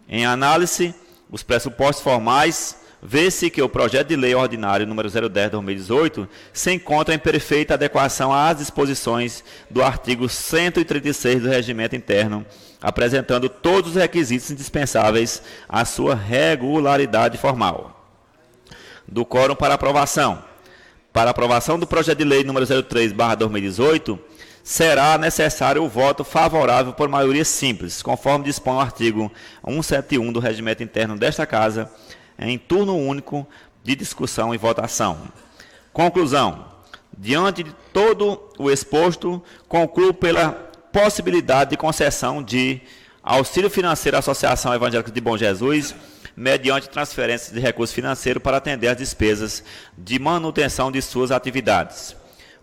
Em análise, os pressupostos formais, vê-se que o projeto de lei ordinário número 010/2018 se encontra em perfeita adequação às disposições do artigo 136 do Regimento Interno, apresentando todos os requisitos indispensáveis à sua regularidade formal. Do quórum para aprovação. Para aprovação do projeto de lei número 03/2018, será necessário o voto favorável por maioria simples, conforme dispõe o artigo 171 do Regimento Interno desta Casa, em turno único de discussão e votação. Conclusão. Diante de todo o exposto, concluo pela possibilidade de concessão de auxílio financeiro à Associação Evangélica de Bom Jesus, mediante transferência de recurso financeiro para atender às despesas de manutenção de suas atividades.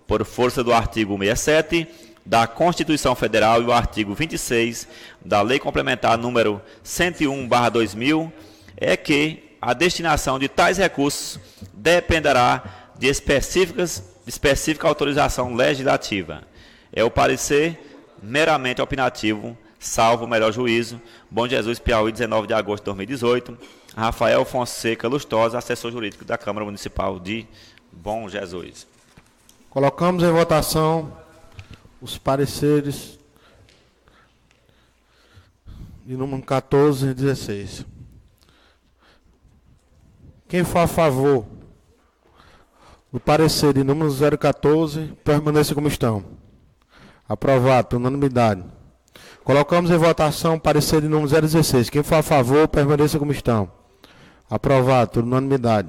Por força do artigo 67 da Constituição Federal e o artigo 26 da Lei Complementar número 101/2000, é que a destinação de tais recursos dependerá de específica autorização legislativa. É o parecer meramente opinativo, salvo o melhor juízo. Bom Jesus, Piauí, 19 de agosto de 2018. Rafael Fonseca Lustosa, assessor jurídico da Câmara Municipal de Bom Jesus. Colocamos em votação os pareceres de número 14 e 16. Quem for a favor do parecer de número 014, permaneça como estão. Aprovado, por unanimidade. Colocamos em votação o parecer de número 016. Quem for a favor, permaneça como estão. Aprovado, por unanimidade.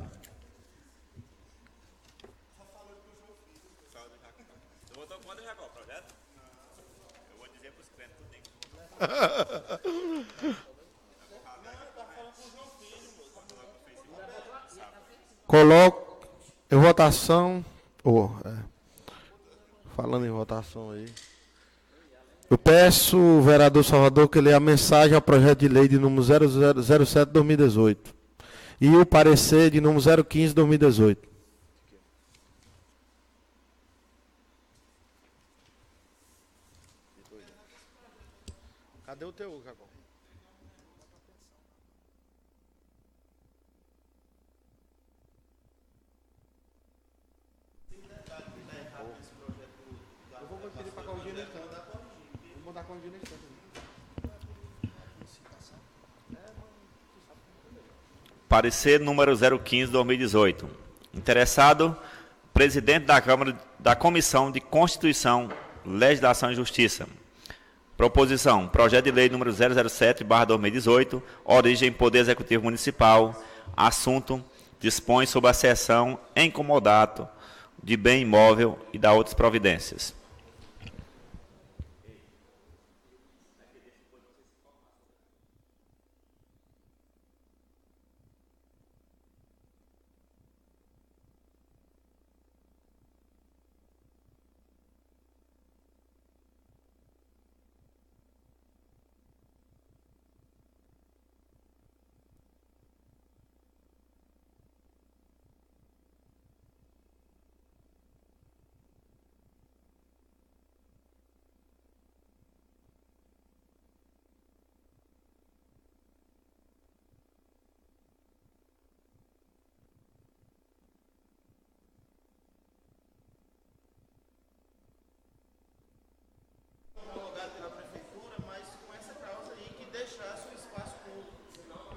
Coloco em votação. Falando em votação aí. Eu peço o vereador Salvador que leia a mensagem ao projeto de lei de número 0007/2018 e o parecer de número 015/2018. Cadê o teu, Jacó? Eu vou pedir para Claudinha no instante. Vou mandar a Claudinha no instante. Parecer número 015/2018. Interessado, presidente da Câmara da Comissão de Constituição, Legislação e Justiça. Proposição, projeto de lei número 007/2018, origem Poder Executivo Municipal, assunto, dispõe sobre a cessão em comodato de bem imóvel e da outras providências.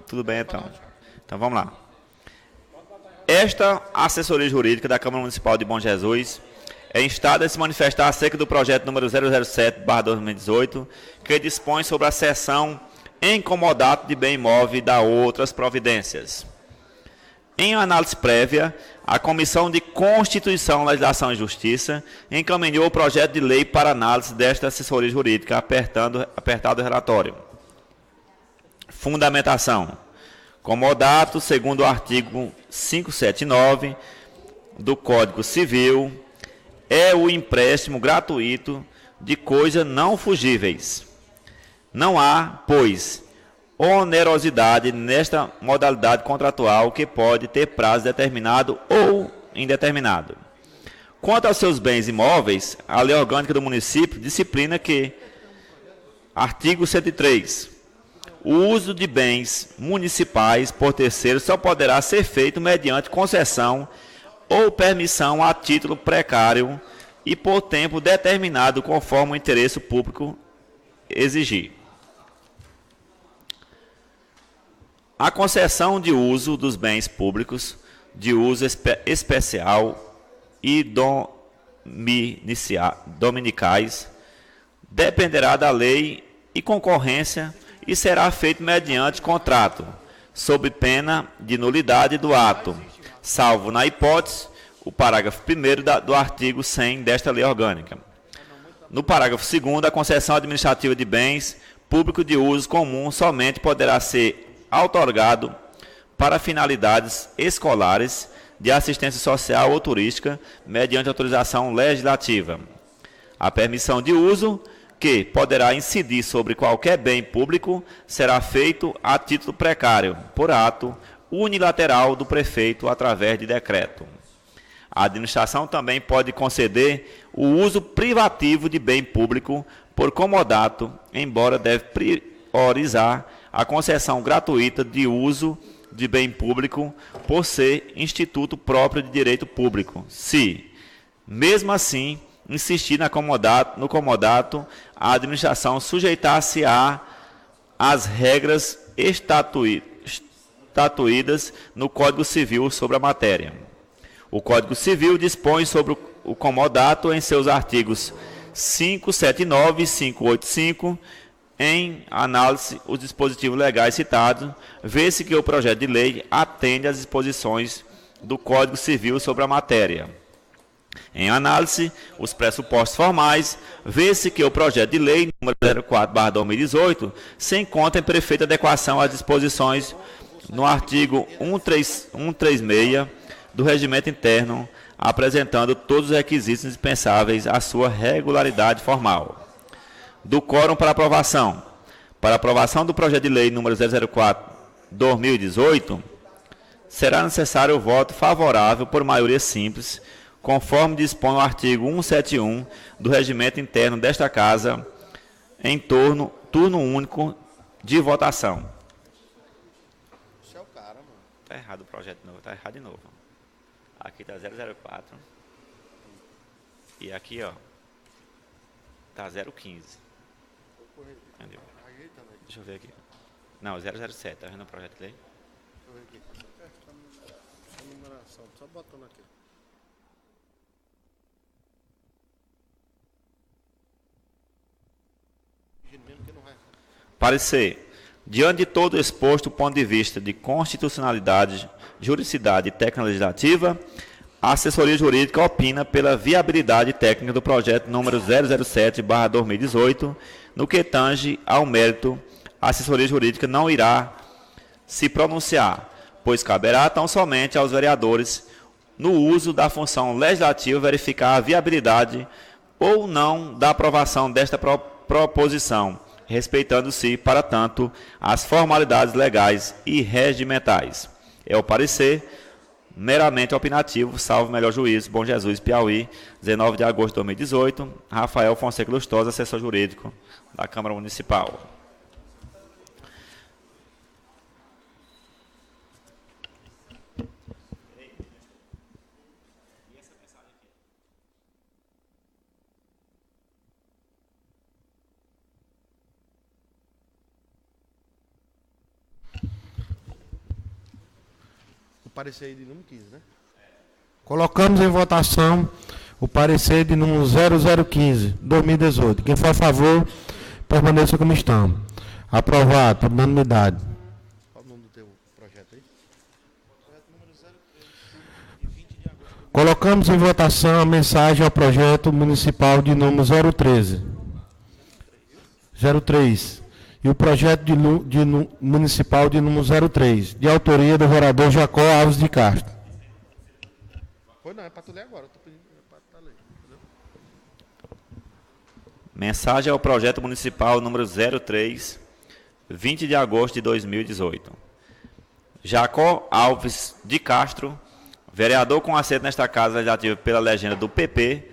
Tudo bem, então. Então, vamos lá. Esta assessoria jurídica da Câmara Municipal de Bom Jesus é instada a se manifestar acerca do projeto número 007/2018, que dispõe sobre a cessão em comodato de bem imóvel e da outras providências. Em análise prévia, a Comissão de Constituição, Legislação e Justiça encaminhou o projeto de lei para análise desta assessoria jurídica, apertado o relatório. Fundamentação. Comodato, segundo o artigo 579 do Código Civil, é o empréstimo gratuito de coisas não fugíveis. Não há, pois, onerosidade nesta modalidade contratual que pode ter prazo determinado ou indeterminado. Quanto aos seus bens imóveis, a Lei Orgânica do Município disciplina que, artigo 103, o uso de bens municipais por terceiros só poderá ser feito mediante concessão ou permissão a título precário e por tempo determinado conforme o interesse público exigir. A concessão de uso dos bens públicos de uso especial e dominicais dependerá da lei e concorrência e será feito mediante contrato, sob pena de nulidade do ato, salvo na hipótese o parágrafo 1º do artigo 100 desta lei orgânica. No parágrafo 2º, a concessão administrativa de bens públicos de uso comum somente poderá ser outorgado para finalidades escolares, de assistência social ou turística, mediante autorização legislativa. A permissão de uso, que poderá incidir sobre qualquer bem público, será feito a título precário, por ato unilateral do prefeito através de decreto. A administração também pode conceder o uso privativo de bem público por comodato, embora deve priorizar a concessão gratuita de uso de bem público por ser instituto próprio de direito público, se, mesmo assim, insistir no comodato, a administração sujeitar-se-á às regras estatuídas no Código Civil sobre a matéria. O Código Civil dispõe sobre o comodato em seus artigos 579 e 585. Em análise os dispositivos legais citados, vê-se que o projeto de lei atende às disposições do Código Civil sobre a matéria. Em análise os pressupostos formais, vê-se que o projeto de lei número 04/2018 se encontra em perfeita adequação às disposições no artigo 136 do Regimento Interno, apresentando todos os requisitos indispensáveis à sua regularidade formal. Do quórum para aprovação. Para aprovação do projeto de lei número 004/2018, será necessário o voto favorável por maioria simples, conforme dispõe o artigo 171 do Regimento Interno desta Casa, em turno único de votação. Você é o cara, mano. Está errado o projeto novo, está errado de novo. Aqui está 004. E aqui, ó, está 015. Entendeu? Deixa eu ver aqui. Não, 007, tá vendo o projeto de lei? Deixa eu ver aqui. Essa numeração, só botando aqui. Parecer. Diante de todo o exposto do ponto de vista de constitucionalidade, juridicidade e técnica legislativa, a assessoria jurídica opina pela viabilidade técnica do projeto número 007/2018, no que tange ao mérito, a assessoria jurídica não irá se pronunciar, pois caberá tão somente aos vereadores, no uso da função legislativa, verificar a viabilidade ou não da aprovação desta proposição, respeitando-se, para tanto, as formalidades legais e regimentais. É o parecer meramente opinativo, salvo melhor juízo, Bom Jesus, Piauí, 19 de agosto de 2018, Rafael Fonseca Lustosa, assessor jurídico da Câmara Municipal. Parecer aí de número 15, né? Colocamos em votação o parecer de número 0015/2018. Quem for a favor, permaneça como estão. Aprovado por unanimidade. Qual o nome do teu projeto aí? Projeto número 013. Colocamos em votação a mensagem ao projeto municipal de número 013. 03. e o projeto municipal de número 03, de autoria do vereador Jacó Alves de Castro. Foi não, é para tu ler agora. Eu tô pedindo para tu ler. Entendeu? Mensagem ao projeto municipal número 03, 20 de agosto de 2018. Jacó Alves de Castro, vereador com assento nesta Casa Legislativa pela legenda do PP,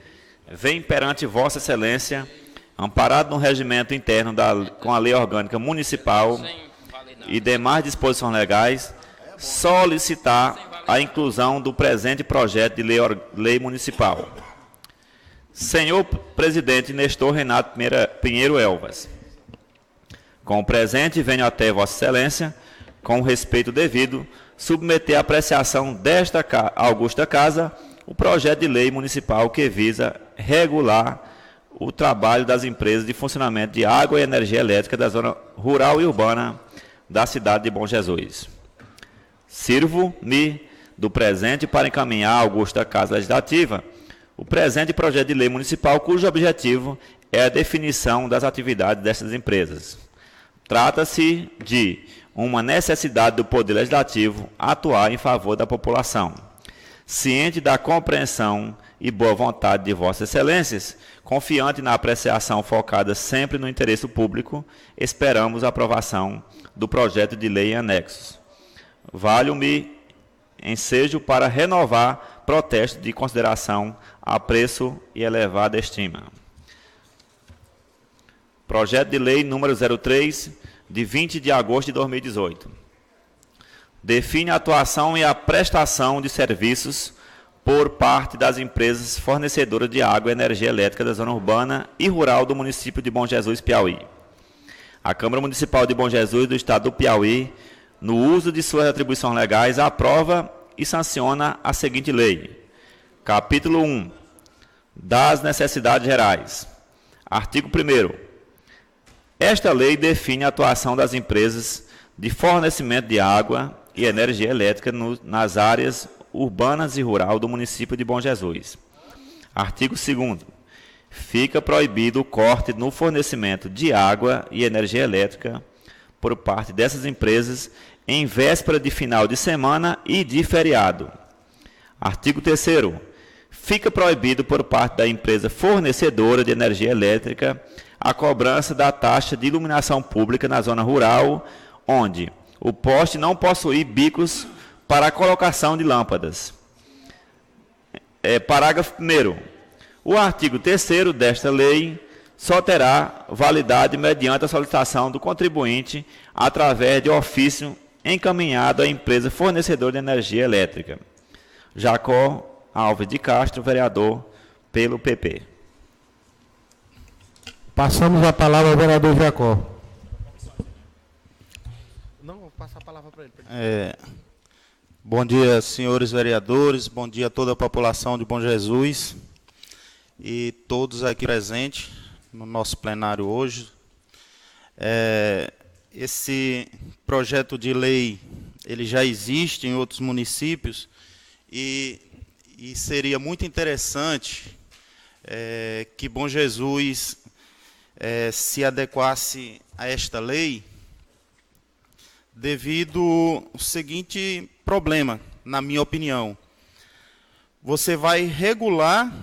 vem perante Vossa Excelência, amparado no regimento interno com a Lei Orgânica Municipal e demais disposições legais, solicitar a inclusão do presente projeto de lei municipal. Senhor Presidente Nestor Renato Pinheiro Elvas, com o presente venho até Vossa Excelência, com o respeito devido, submeter à apreciação desta augusta Casa o projeto de lei municipal que visa regular o trabalho das empresas de funcionamento de água e energia elétrica da zona rural e urbana da cidade de Bom Jesus. Sirvo-me do presente para encaminhar à augusta Casa Legislativa o presente projeto de lei municipal, cujo objetivo é a definição das atividades destas empresas. Trata-se de uma necessidade do Poder Legislativo atuar em favor da população. Ciente da compreensão e boa vontade de Vossas Excelências, confiante na apreciação focada sempre no interesse público, esperamos a aprovação do projeto de lei em anexos. Valho-me ensejo para renovar protesto de consideração, apreço e elevada estima. Projeto de lei número 03, de 20 de agosto de 2018. Define a atuação e a prestação de serviços por parte das empresas fornecedoras de água e energia elétrica da zona urbana e rural do município de Bom Jesus, Piauí. A Câmara Municipal de Bom Jesus do Estado do Piauí, no uso de suas atribuições legais, aprova e sanciona a seguinte lei. Capítulo 1. Das necessidades gerais. Artigo 1º. Esta lei define a atuação das empresas de fornecimento de água e energia elétrica nas áreas urbanas e rural do município de Bom Jesus. Artigo 2º. Fica proibido o corte no fornecimento de água e energia elétrica por parte dessas empresas em véspera de final de semana e de feriado. Artigo 3º. Fica proibido por parte da empresa fornecedora de energia elétrica a cobrança da taxa de iluminação pública na zona rural, onde o poste não possui bicos para a colocação de lâmpadas. Parágrafo 1º. O artigo 3º desta lei só terá validade mediante a solicitação do contribuinte através de ofício encaminhado à empresa fornecedora de energia elétrica. Jacó Alves de Castro, vereador pelo PP. Passamos a palavra ao vereador Jacó. Não, vou passar a palavra para ele. Bom dia, senhores vereadores, bom dia a toda a população de Bom Jesus e todos aqui presentes no nosso plenário hoje. Esse projeto de lei, ele já existe em outros municípios e seria muito interessante que Bom Jesus se adequasse a esta lei, devido ao seguinte problema, na minha opinião. Você vai regular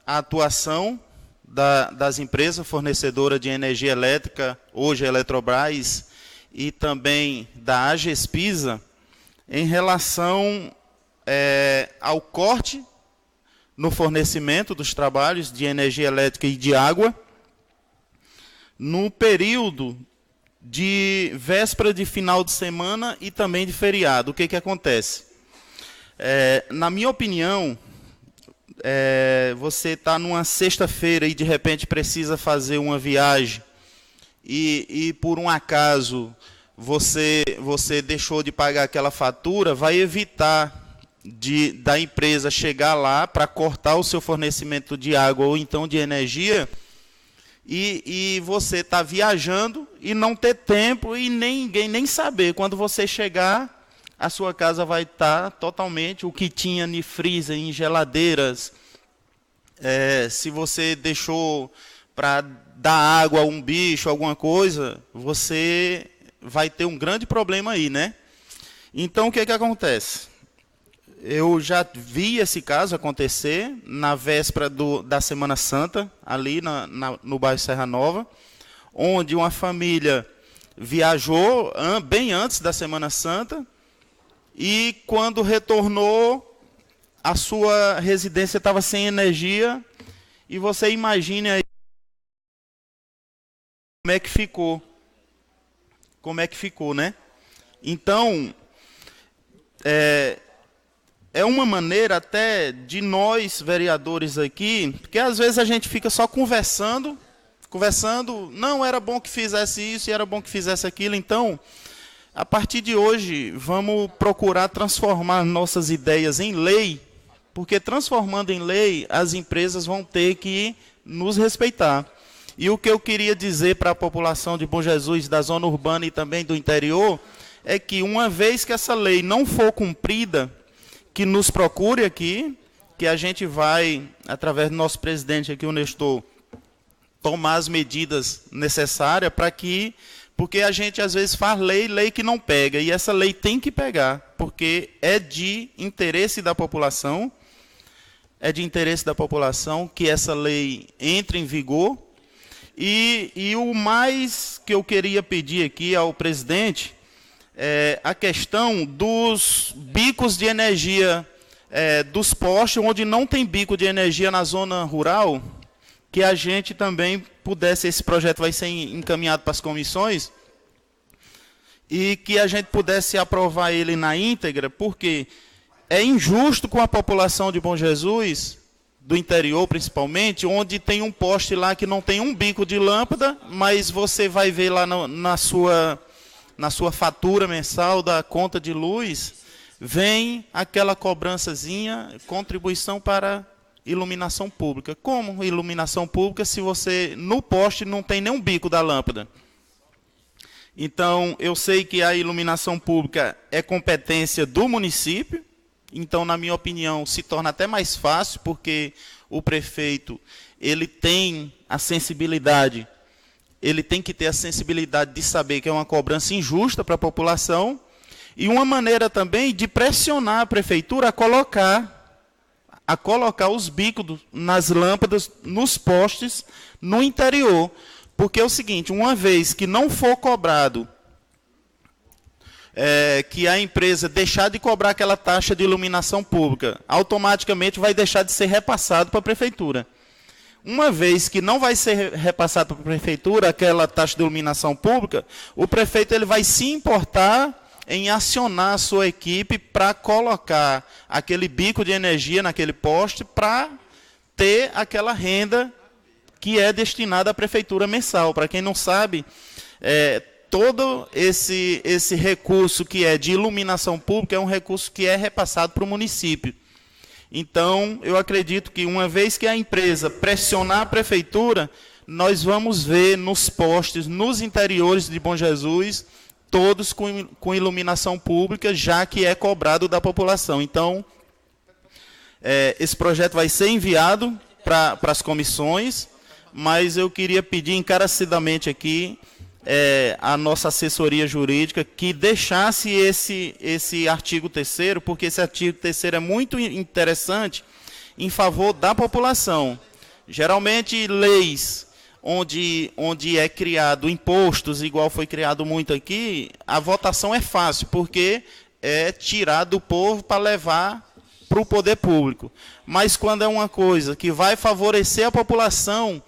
a atuação das empresas fornecedoras de energia elétrica, hoje a Eletrobras, e também da AGESPISA, em relação ao corte no fornecimento dos trabalhos de energia elétrica e de água, no período de véspera de final de semana e também de feriado. O que acontece? Na minha opinião, você está numa sexta-feira e de repente precisa fazer uma viagem e por um acaso você deixou de pagar aquela fatura, vai evitar da empresa chegar lá para cortar o seu fornecimento de água ou então de energia, e você está viajando e não ter tempo e ninguém nem saber. Quando você chegar, a sua casa vai estar totalmente, o que tinha em freezer, em geladeiras, se você deixou para dar água a um bicho, alguma coisa, você vai ter um grande problema aí, né? Então, o que acontece? Eu já vi esse caso acontecer na véspera da Semana Santa, ali no bairro Serra Nova, onde uma família viajou bem antes da Semana Santa e, quando retornou, a sua residência estava sem energia, e você imagine aí como é que ficou. Como é que ficou, né? Então, é uma maneira até de nós, vereadores aqui, porque às vezes a gente fica só conversando, não, era bom que fizesse isso, e era bom que fizesse aquilo. Então, a partir de hoje, vamos procurar transformar nossas ideias em lei, porque transformando em lei, as empresas vão ter que nos respeitar. E o que eu queria dizer para a população de Bom Jesus, da zona urbana e também do interior, é que uma vez que essa lei não for cumprida, que nos procure aqui, que a gente vai, através do nosso presidente aqui, o Nestor, tomar as medidas necessárias para que, porque a gente às vezes faz lei que não pega, e essa lei tem que pegar, porque é de interesse da população, que essa lei entre em vigor. E o mais que eu queria pedir aqui ao presidente é a questão dos bicos de energia, dos postes, onde não tem bico de energia na zona rural, que a gente também pudesse, esse projeto vai ser encaminhado para as comissões, e que a gente pudesse aprovar ele na íntegra, porque é injusto com a população de Bom Jesus, do interior principalmente, onde tem um poste lá que não tem um bico de lâmpada, mas você vai ver lá na sua fatura mensal da conta de luz, vem aquela cobrançazinha, contribuição para iluminação pública. Como iluminação pública se você, no poste, não tem nenhum bico da lâmpada? Então, eu sei que a iluminação pública é competência do município, então, na minha opinião, se torna até mais fácil, porque o prefeito, ele tem a sensibilidade, ele tem que ter a sensibilidade de saber que é uma cobrança injusta para a população, e uma maneira também de pressionar a prefeitura a colocar os bicos nas lâmpadas, nos postes, no interior. Porque é o seguinte, uma vez que não for cobrado, que a empresa deixar de cobrar aquela taxa de iluminação pública, automaticamente vai deixar de ser repassado para a prefeitura. Uma vez que não vai ser repassado para a prefeitura aquela taxa de iluminação pública, o prefeito ele vai se importar em acionar a sua equipe para colocar aquele bico de energia naquele poste para ter aquela renda que é destinada à prefeitura mensal. Para quem não sabe, todo esse recurso que é de iluminação pública é um recurso que é repassado para o município. Então, eu acredito que uma vez que a empresa pressionar a prefeitura, nós vamos ver nos postes, nos interiores de Bom Jesus, todos com iluminação pública, já que é cobrado da população. Então, esse projeto vai ser enviado para as comissões, mas eu queria pedir encarecidamente aqui a nossa assessoria jurídica que deixasse esse artigo 3º, porque esse artigo 3º é muito interessante em favor da população. Geralmente, leis onde é criado impostos, igual foi criado muito aqui, a votação é fácil, porque é tirar do povo para levar para o poder público. Mas quando é uma coisa que vai favorecer a população,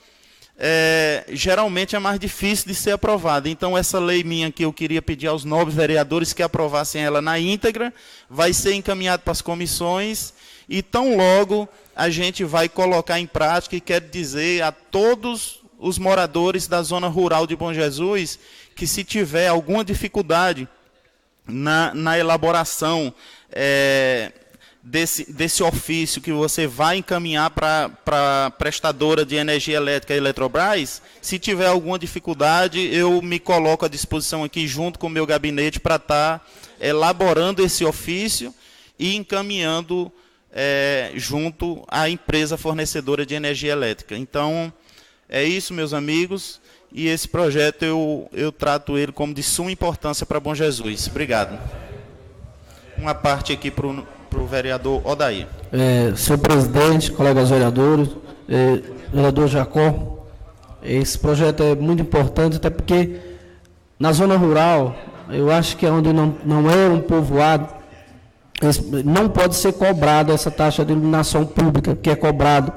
geralmente é mais difícil de ser aprovada. Então, essa lei minha que eu queria pedir aos nobres vereadores que aprovassem ela na íntegra, vai ser encaminhado para as comissões, e tão logo a gente vai colocar em prática, e quero dizer a todos os moradores da zona rural de Bom Jesus, que se tiver alguma dificuldade na elaboração desse ofício que você vai encaminhar para a prestadora de energia elétrica, a Eletrobras, se tiver alguma dificuldade, eu me coloco à disposição aqui junto com o meu gabinete para estar elaborando esse ofício e encaminhando junto à empresa fornecedora de energia elétrica. Então, É isso, meus amigos, e esse projeto eu trato ele como de suma importância para Bom Jesus. Obrigado. Uma parte aqui para o vereador Odair. Senhor presidente, colegas vereadores, vereador Jacó, esse projeto é muito importante, até porque na zona rural, eu acho que é onde não é um povoado, não pode ser cobrado essa taxa de iluminação pública, que é cobrado.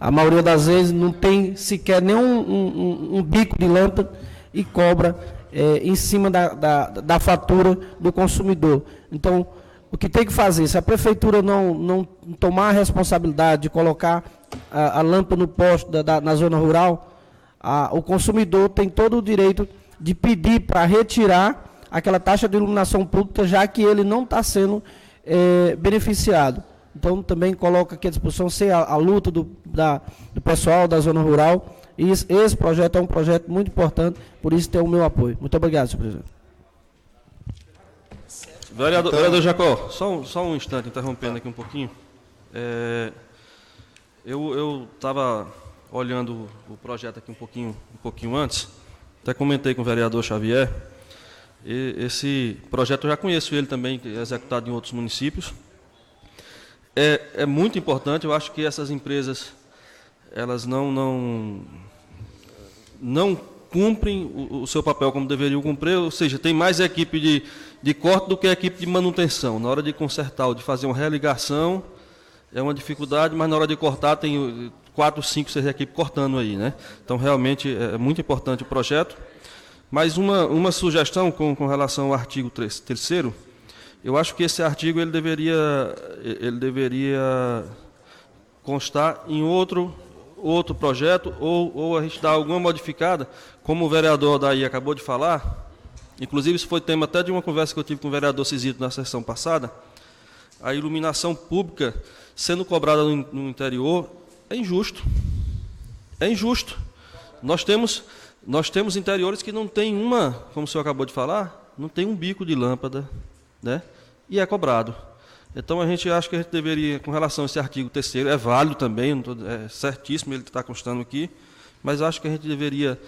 A maioria das vezes não tem sequer nenhum um bico de lâmpada e cobra em cima da fatura do consumidor. Então, o que tem que fazer, se a prefeitura não tomar a responsabilidade de colocar a lâmpada no posto na zona rural, o consumidor tem todo o direito de pedir para retirar aquela taxa de iluminação pública, já que ele não está sendo beneficiado. Então, também coloca aqui à disposição ser a luta do pessoal da zona rural. E esse projeto é um projeto muito importante, por isso tem o meu apoio. Muito obrigado, senhor presidente. Vereador Jacó, só um instante, interrompendo aqui um pouquinho. Eu estava olhando o projeto aqui um pouquinho antes, até comentei com o vereador Xavier. Esse projeto eu já conheço ele também, é executado em outros municípios. É muito importante, eu acho que essas empresas elas não cumprem o seu papel como deveriam cumprir, ou seja, tem mais equipe de corte do que a equipe de manutenção. Na hora de consertar ou de fazer uma religação, é uma dificuldade, mas na hora de cortar tem 4, 5, 6 equipes cortando aí, né? Então, realmente, é muito importante o projeto. Mas uma sugestão com relação ao artigo 3º, eu acho que esse artigo ele deveria constar em outro projeto, ou a gente dar alguma modificada, como o vereador daí acabou de falar. Inclusive, isso foi tema até de uma conversa que eu tive com o vereador Cisito na sessão passada. A iluminação pública sendo cobrada no interior é injusto. É injusto. Nós temos interiores que não tem como o senhor acabou de falar, não tem um bico de lâmpada, né? E é cobrado. Então, a gente acha que a gente deveria, com relação a esse artigo 3º, é válido também, é certíssimo, ele está constando aqui, mas acho que a gente deveria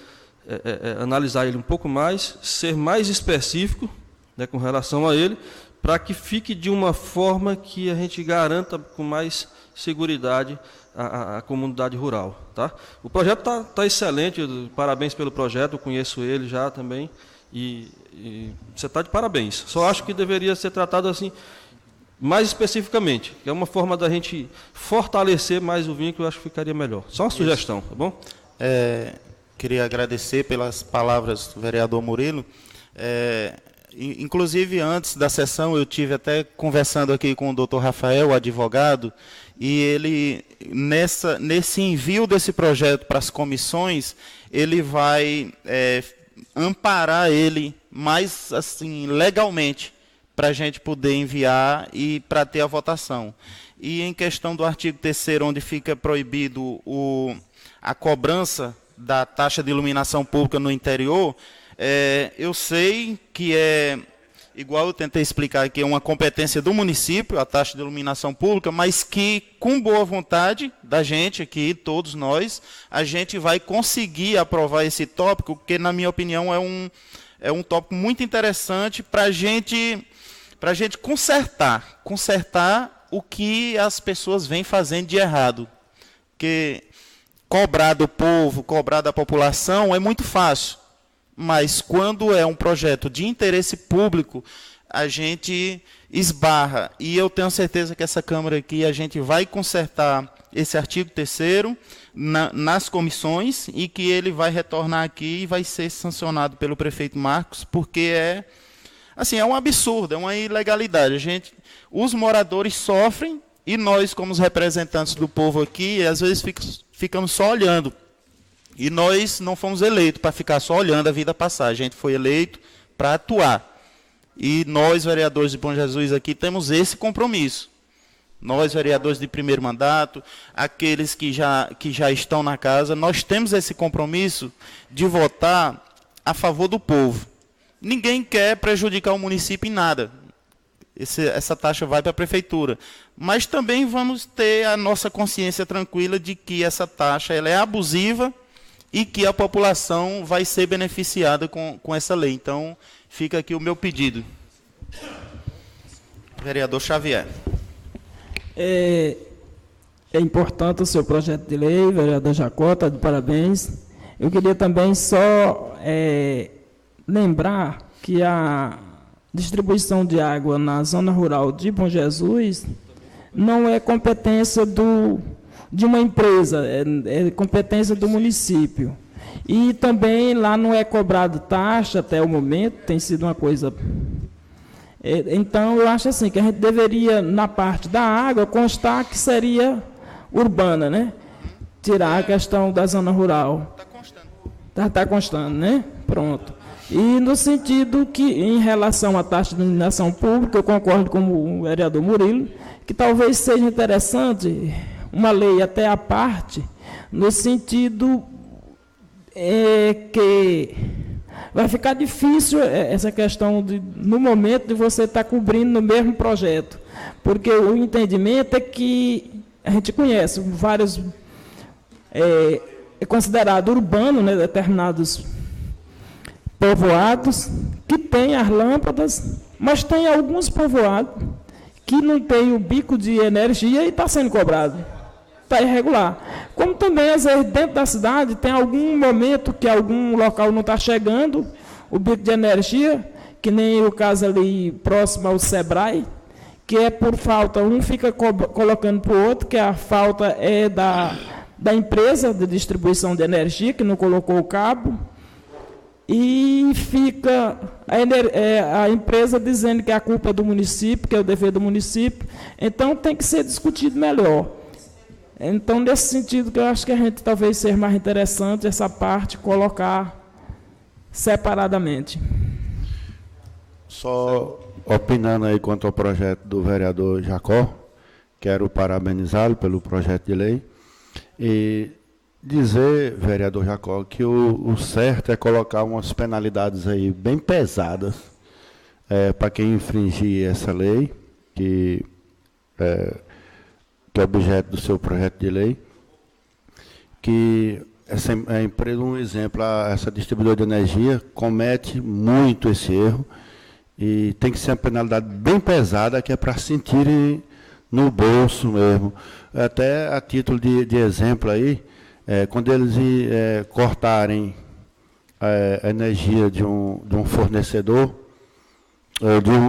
analisar ele um pouco mais, ser mais específico, né, com relação a ele, para que fique de uma forma que a gente garanta com mais seguridade a comunidade rural. Tá? O projeto está excelente, parabéns pelo projeto, eu conheço ele já também, e você está de parabéns. Só acho que deveria ser tratado assim, mais especificamente, que é uma forma da gente fortalecer mais o vínculo, eu acho que ficaria melhor. Só uma sugestão, tá bom? Queria agradecer pelas palavras do vereador Murilo. Inclusive, antes da sessão, eu tive até conversando aqui com o doutor Rafael, o advogado, e ele, nesse envio desse projeto para as comissões, ele vai amparar ele mais assim, legalmente, para a gente poder enviar e para ter a votação. E em questão do artigo 3º, onde fica proibido a cobrança da taxa de iluminação pública no interior, eu sei que igual eu tentei explicar aqui, é uma competência do município, a taxa de iluminação pública, mas que, com boa vontade da gente aqui, todos nós, a gente vai conseguir aprovar esse tópico, que, na minha opinião, é um tópico muito interessante para a gente consertar o que as pessoas vêm fazendo de errado. Porque cobrar do povo, cobrar da população é muito fácil. Mas quando é um projeto de interesse público, a gente esbarra. E eu tenho certeza que essa Câmara aqui, a gente vai consertar esse artigo 3º nas comissões e que ele vai retornar aqui e vai ser sancionado pelo prefeito Marcos, porque é um absurdo, é uma ilegalidade. Os moradores sofrem e nós, como os representantes do povo aqui, às vezes ficamos só olhando. E nós não fomos eleitos para ficar só olhando a vida passar. A gente foi eleito para atuar. E nós, vereadores de Bom Jesus aqui, temos esse compromisso. Nós, vereadores de primeiro mandato, aqueles que já estão na casa, nós temos esse compromisso de votar a favor do povo. Ninguém quer prejudicar o município em nada. Essa taxa vai para a prefeitura. Mas também vamos ter a nossa consciência tranquila de que essa taxa ela é abusiva e que a população vai ser beneficiada com essa lei. Então, fica aqui o meu pedido. Vereador Xavier. É importante o seu projeto de lei, vereador Jacó, está de parabéns. Eu queria também só lembrar que a distribuição de água na zona rural de Bom Jesus não é competência de uma empresa, é competência do município. E também lá não é cobrado taxa até o momento, tem sido uma coisa... Então, eu acho assim, que a gente deveria, na parte da água, constar que seria urbana, né? Tirar a questão da zona rural. Está constando. Está constando, né? Pronto. E no sentido que, em relação à taxa de iluminação pública, eu concordo com o vereador Murilo, que talvez seja interessante uma lei até à parte, no sentido que vai ficar difícil essa questão, no momento, de você estar cobrindo no mesmo projeto. Porque o entendimento é que a gente conhece vários... É considerado urbano, né, determinados povoados que têm as lâmpadas, mas tem alguns povoados que não tem o bico de energia e está sendo cobrado. Está irregular. Como também, às vezes, dentro da cidade, tem algum momento que algum local não está chegando o bico de energia, que nem o caso ali próximo ao Sebrae, que é por falta, um fica colocando para o outro, que a falta é da empresa de distribuição de energia, que não colocou o cabo, e fica a empresa dizendo que a culpa é do município, que é o dever do município. Então, tem que ser discutido melhor. Então, nesse sentido, que eu acho que a gente talvez seja mais interessante essa parte colocar separadamente. Só opinando aí quanto ao projeto do vereador Jacó, quero parabenizá-lo pelo projeto de lei e dizer, vereador Jacó, que o certo é colocar umas penalidades aí bem pesadas para quem infringir essa lei, que é objeto do seu projeto de lei, que essa empresa, um exemplo, essa distribuidora de energia comete muito esse erro e tem que ser uma penalidade bem pesada, que é para sentirem no bolso mesmo. Até a título de exemplo aí, quando eles cortarem a energia de um fornecedor,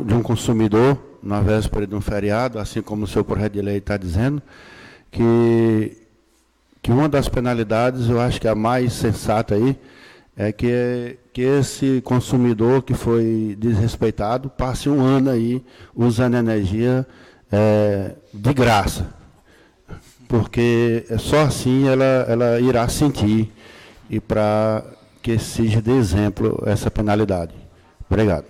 de um consumidor, na véspera de um feriado, assim como o seu projeto de lei está dizendo, que uma das penalidades, eu acho que a mais sensata aí, é que esse consumidor que foi desrespeitado passe um ano aí usando energia de graça, porque só assim ela irá sentir, e para que seja de exemplo essa penalidade. Obrigado.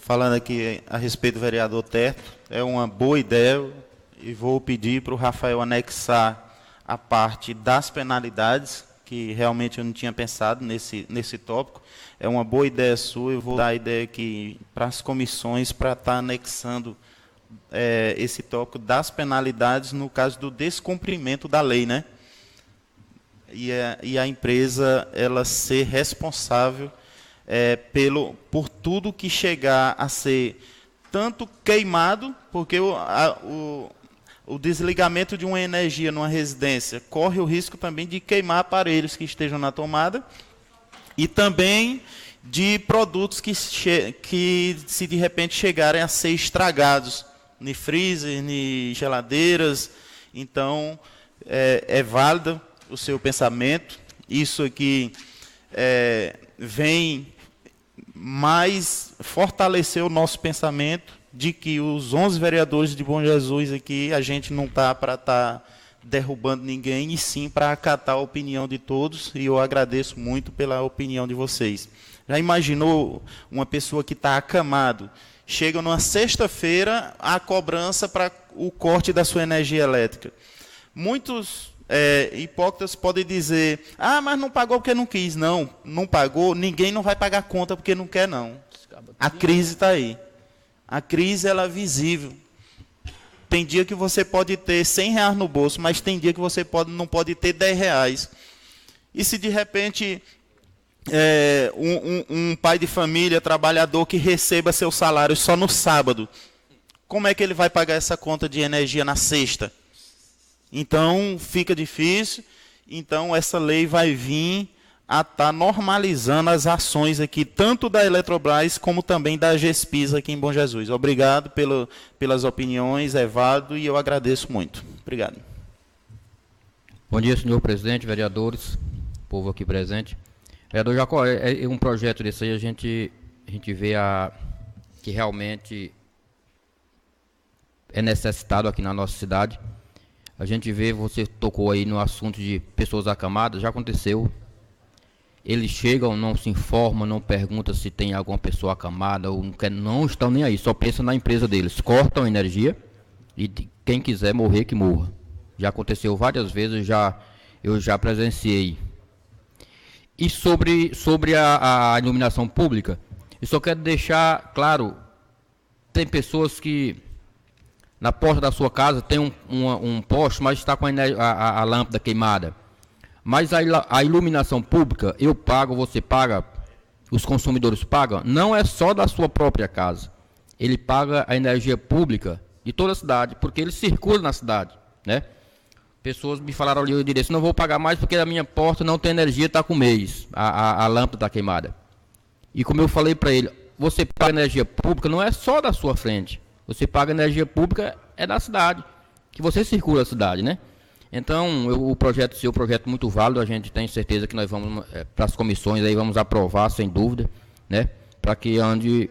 Falando aqui a respeito do vereador Terto, é uma boa ideia, e vou pedir para o Rafael anexar a parte das penalidades, que realmente eu não tinha pensado nesse tópico. É uma boa ideia sua, eu vou dar a ideia aqui para as comissões para estar anexando esse tópico das penalidades no caso do descumprimento da lei, né? E a empresa ela ser responsável por tudo que chegar a ser tanto queimado, porque o desligamento de uma energia numa residência corre o risco também de queimar aparelhos que estejam na tomada, e também de produtos que se de repente chegarem a ser estragados, em freezer, em geladeiras. Então, é válido o seu pensamento. Isso aqui vem mais fortalecer o nosso pensamento de que os 11 vereadores de Bom Jesus aqui, a gente não está para estar derrubando ninguém, e sim para acatar a opinião de todos, e eu agradeço muito pela opinião de vocês. Já imaginou uma pessoa que está acamado, chega numa sexta-feira a cobrança para o corte da sua energia elétrica? Muitos hipócritas podem dizer, mas não pagou porque não quis. Não, não pagou, ninguém não vai pagar conta porque não quer, não. A crise está aí. A crise ela é visível. Tem dia que você pode ter R$100 no bolso, mas tem dia que você não pode ter R$10. E se de repente um pai de família, trabalhador, que receba seu salário só no sábado, como é que ele vai pagar essa conta de energia na sexta? Então, fica difícil. Então, essa lei vai vir a estar normalizando as ações aqui, tanto da Eletrobras como também da GESPIS aqui em Bom Jesus. Obrigado pelas opiniões, Evado, e eu agradeço muito. Obrigado. Bom dia, senhor presidente, vereadores, povo aqui presente. Vereador Jacó, é um projeto desse aí, a gente vê que realmente é necessitado aqui na nossa cidade. A gente vê, você tocou aí no assunto de pessoas acamadas, já aconteceu. Eles chegam, não se informam, não perguntam se tem alguma pessoa acamada, ou não estão nem aí, só pensam na empresa deles. Cortam a energia e quem quiser morrer, que morra. Já aconteceu várias vezes, eu já presenciei. E sobre a iluminação pública, eu só quero deixar claro, tem pessoas que na porta da sua casa tem um poste, mas está com a lâmpada queimada. Mas a iluminação pública, eu pago, você paga, os consumidores pagam, não é só da sua própria casa. Ele paga a energia pública de toda a cidade, porque ele circula na cidade, né? Pessoas me falaram ali, eu diria assim, não vou pagar mais porque a minha porta não tem energia, está com mês, a lâmpada está queimada. E como eu falei para ele, você paga energia pública, não é só da sua frente. Você paga energia pública, é da cidade, que você circula a cidade, né? Então, o projeto seu, projeto muito válido, a gente tem certeza que nós vamos, para as comissões, aí vamos aprovar, sem dúvida, né? Para que ande,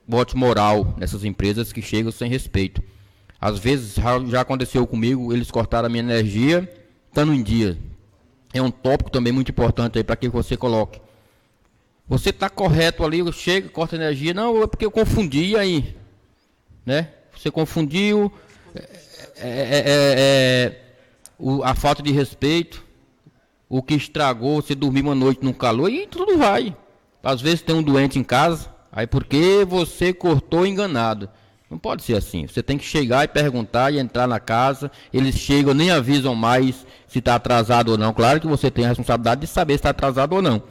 bote moral nessas empresas que chegam sem respeito. Às vezes, já aconteceu comigo, eles cortaram a minha energia, estando em dia. É um tópico também muito importante aí para que você coloque. Você está correto ali, chega, corta a energia, não, é porque eu confundi aí, né? Você confundiu, a falta de respeito, o que estragou, você dormir uma noite no calor, e tudo vai. Às vezes tem um doente em casa, aí porque você cortou enganado. Não pode ser assim. Você tem que chegar e perguntar e entrar na casa. Eles chegam, nem avisam mais se está atrasado ou não. Claro que você tem a responsabilidade de saber se está atrasado ou não.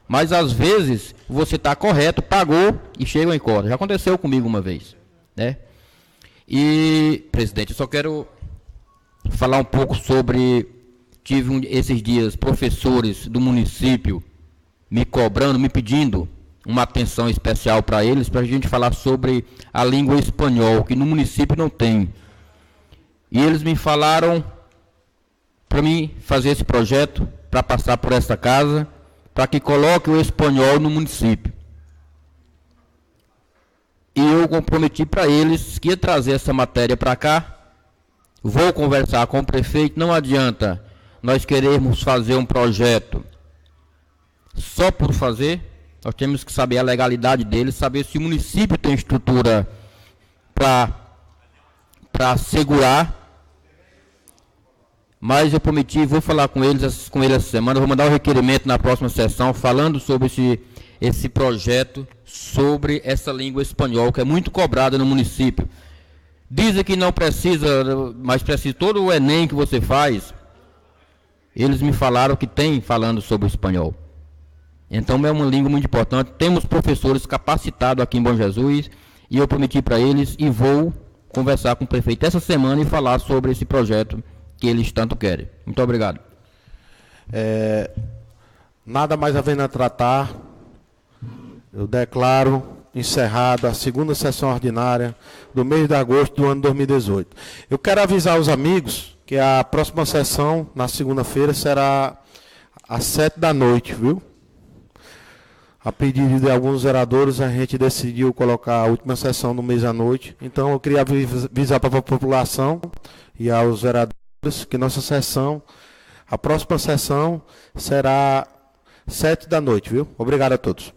Mas às vezes você está correto, pagou e chegam em corda. Já aconteceu comigo uma vez, né? E, presidente, eu só quero falar um pouco sobre... Tive esses dias professores do município me cobrando, me pedindo uma atenção especial para eles, para a gente falar sobre a língua espanhol, que no município não tem. E eles me falaram para mim fazer esse projeto, para passar por essa casa, para que coloque o espanhol no município. E eu comprometi para eles que ia trazer essa matéria para cá. Vou conversar com o prefeito, não adianta nós queremos fazer um projeto só por fazer. Nós temos que saber a legalidade dele, saber se o município tem estrutura para segurar. Mas eu prometi, vou falar com eles essa semana, vou mandar um requerimento na próxima sessão, falando sobre esse projeto, sobre essa língua espanhol, que é muito cobrada no município. Dizem que não precisa, mas precisa todo o Enem que você faz. Eles me falaram que tem falando sobre o espanhol. Então é uma língua muito importante. Temos professores capacitados aqui em Bom Jesus e eu prometi para eles e vou conversar com o prefeito essa semana e falar sobre esse projeto que eles tanto querem. Muito obrigado. Nada mais havendo a tratar, eu declaro encerrada a segunda sessão ordinária do mês de agosto do ano 2018. Eu quero avisar os amigos que a próxima sessão, na segunda-feira, será às 7h, viu? A pedido de alguns vereadores, a gente decidiu colocar a última sessão no mês à noite. Então, eu queria avisar para a população e aos vereadores que nossa sessão, a próxima sessão, será 7h, viu? Obrigado a todos.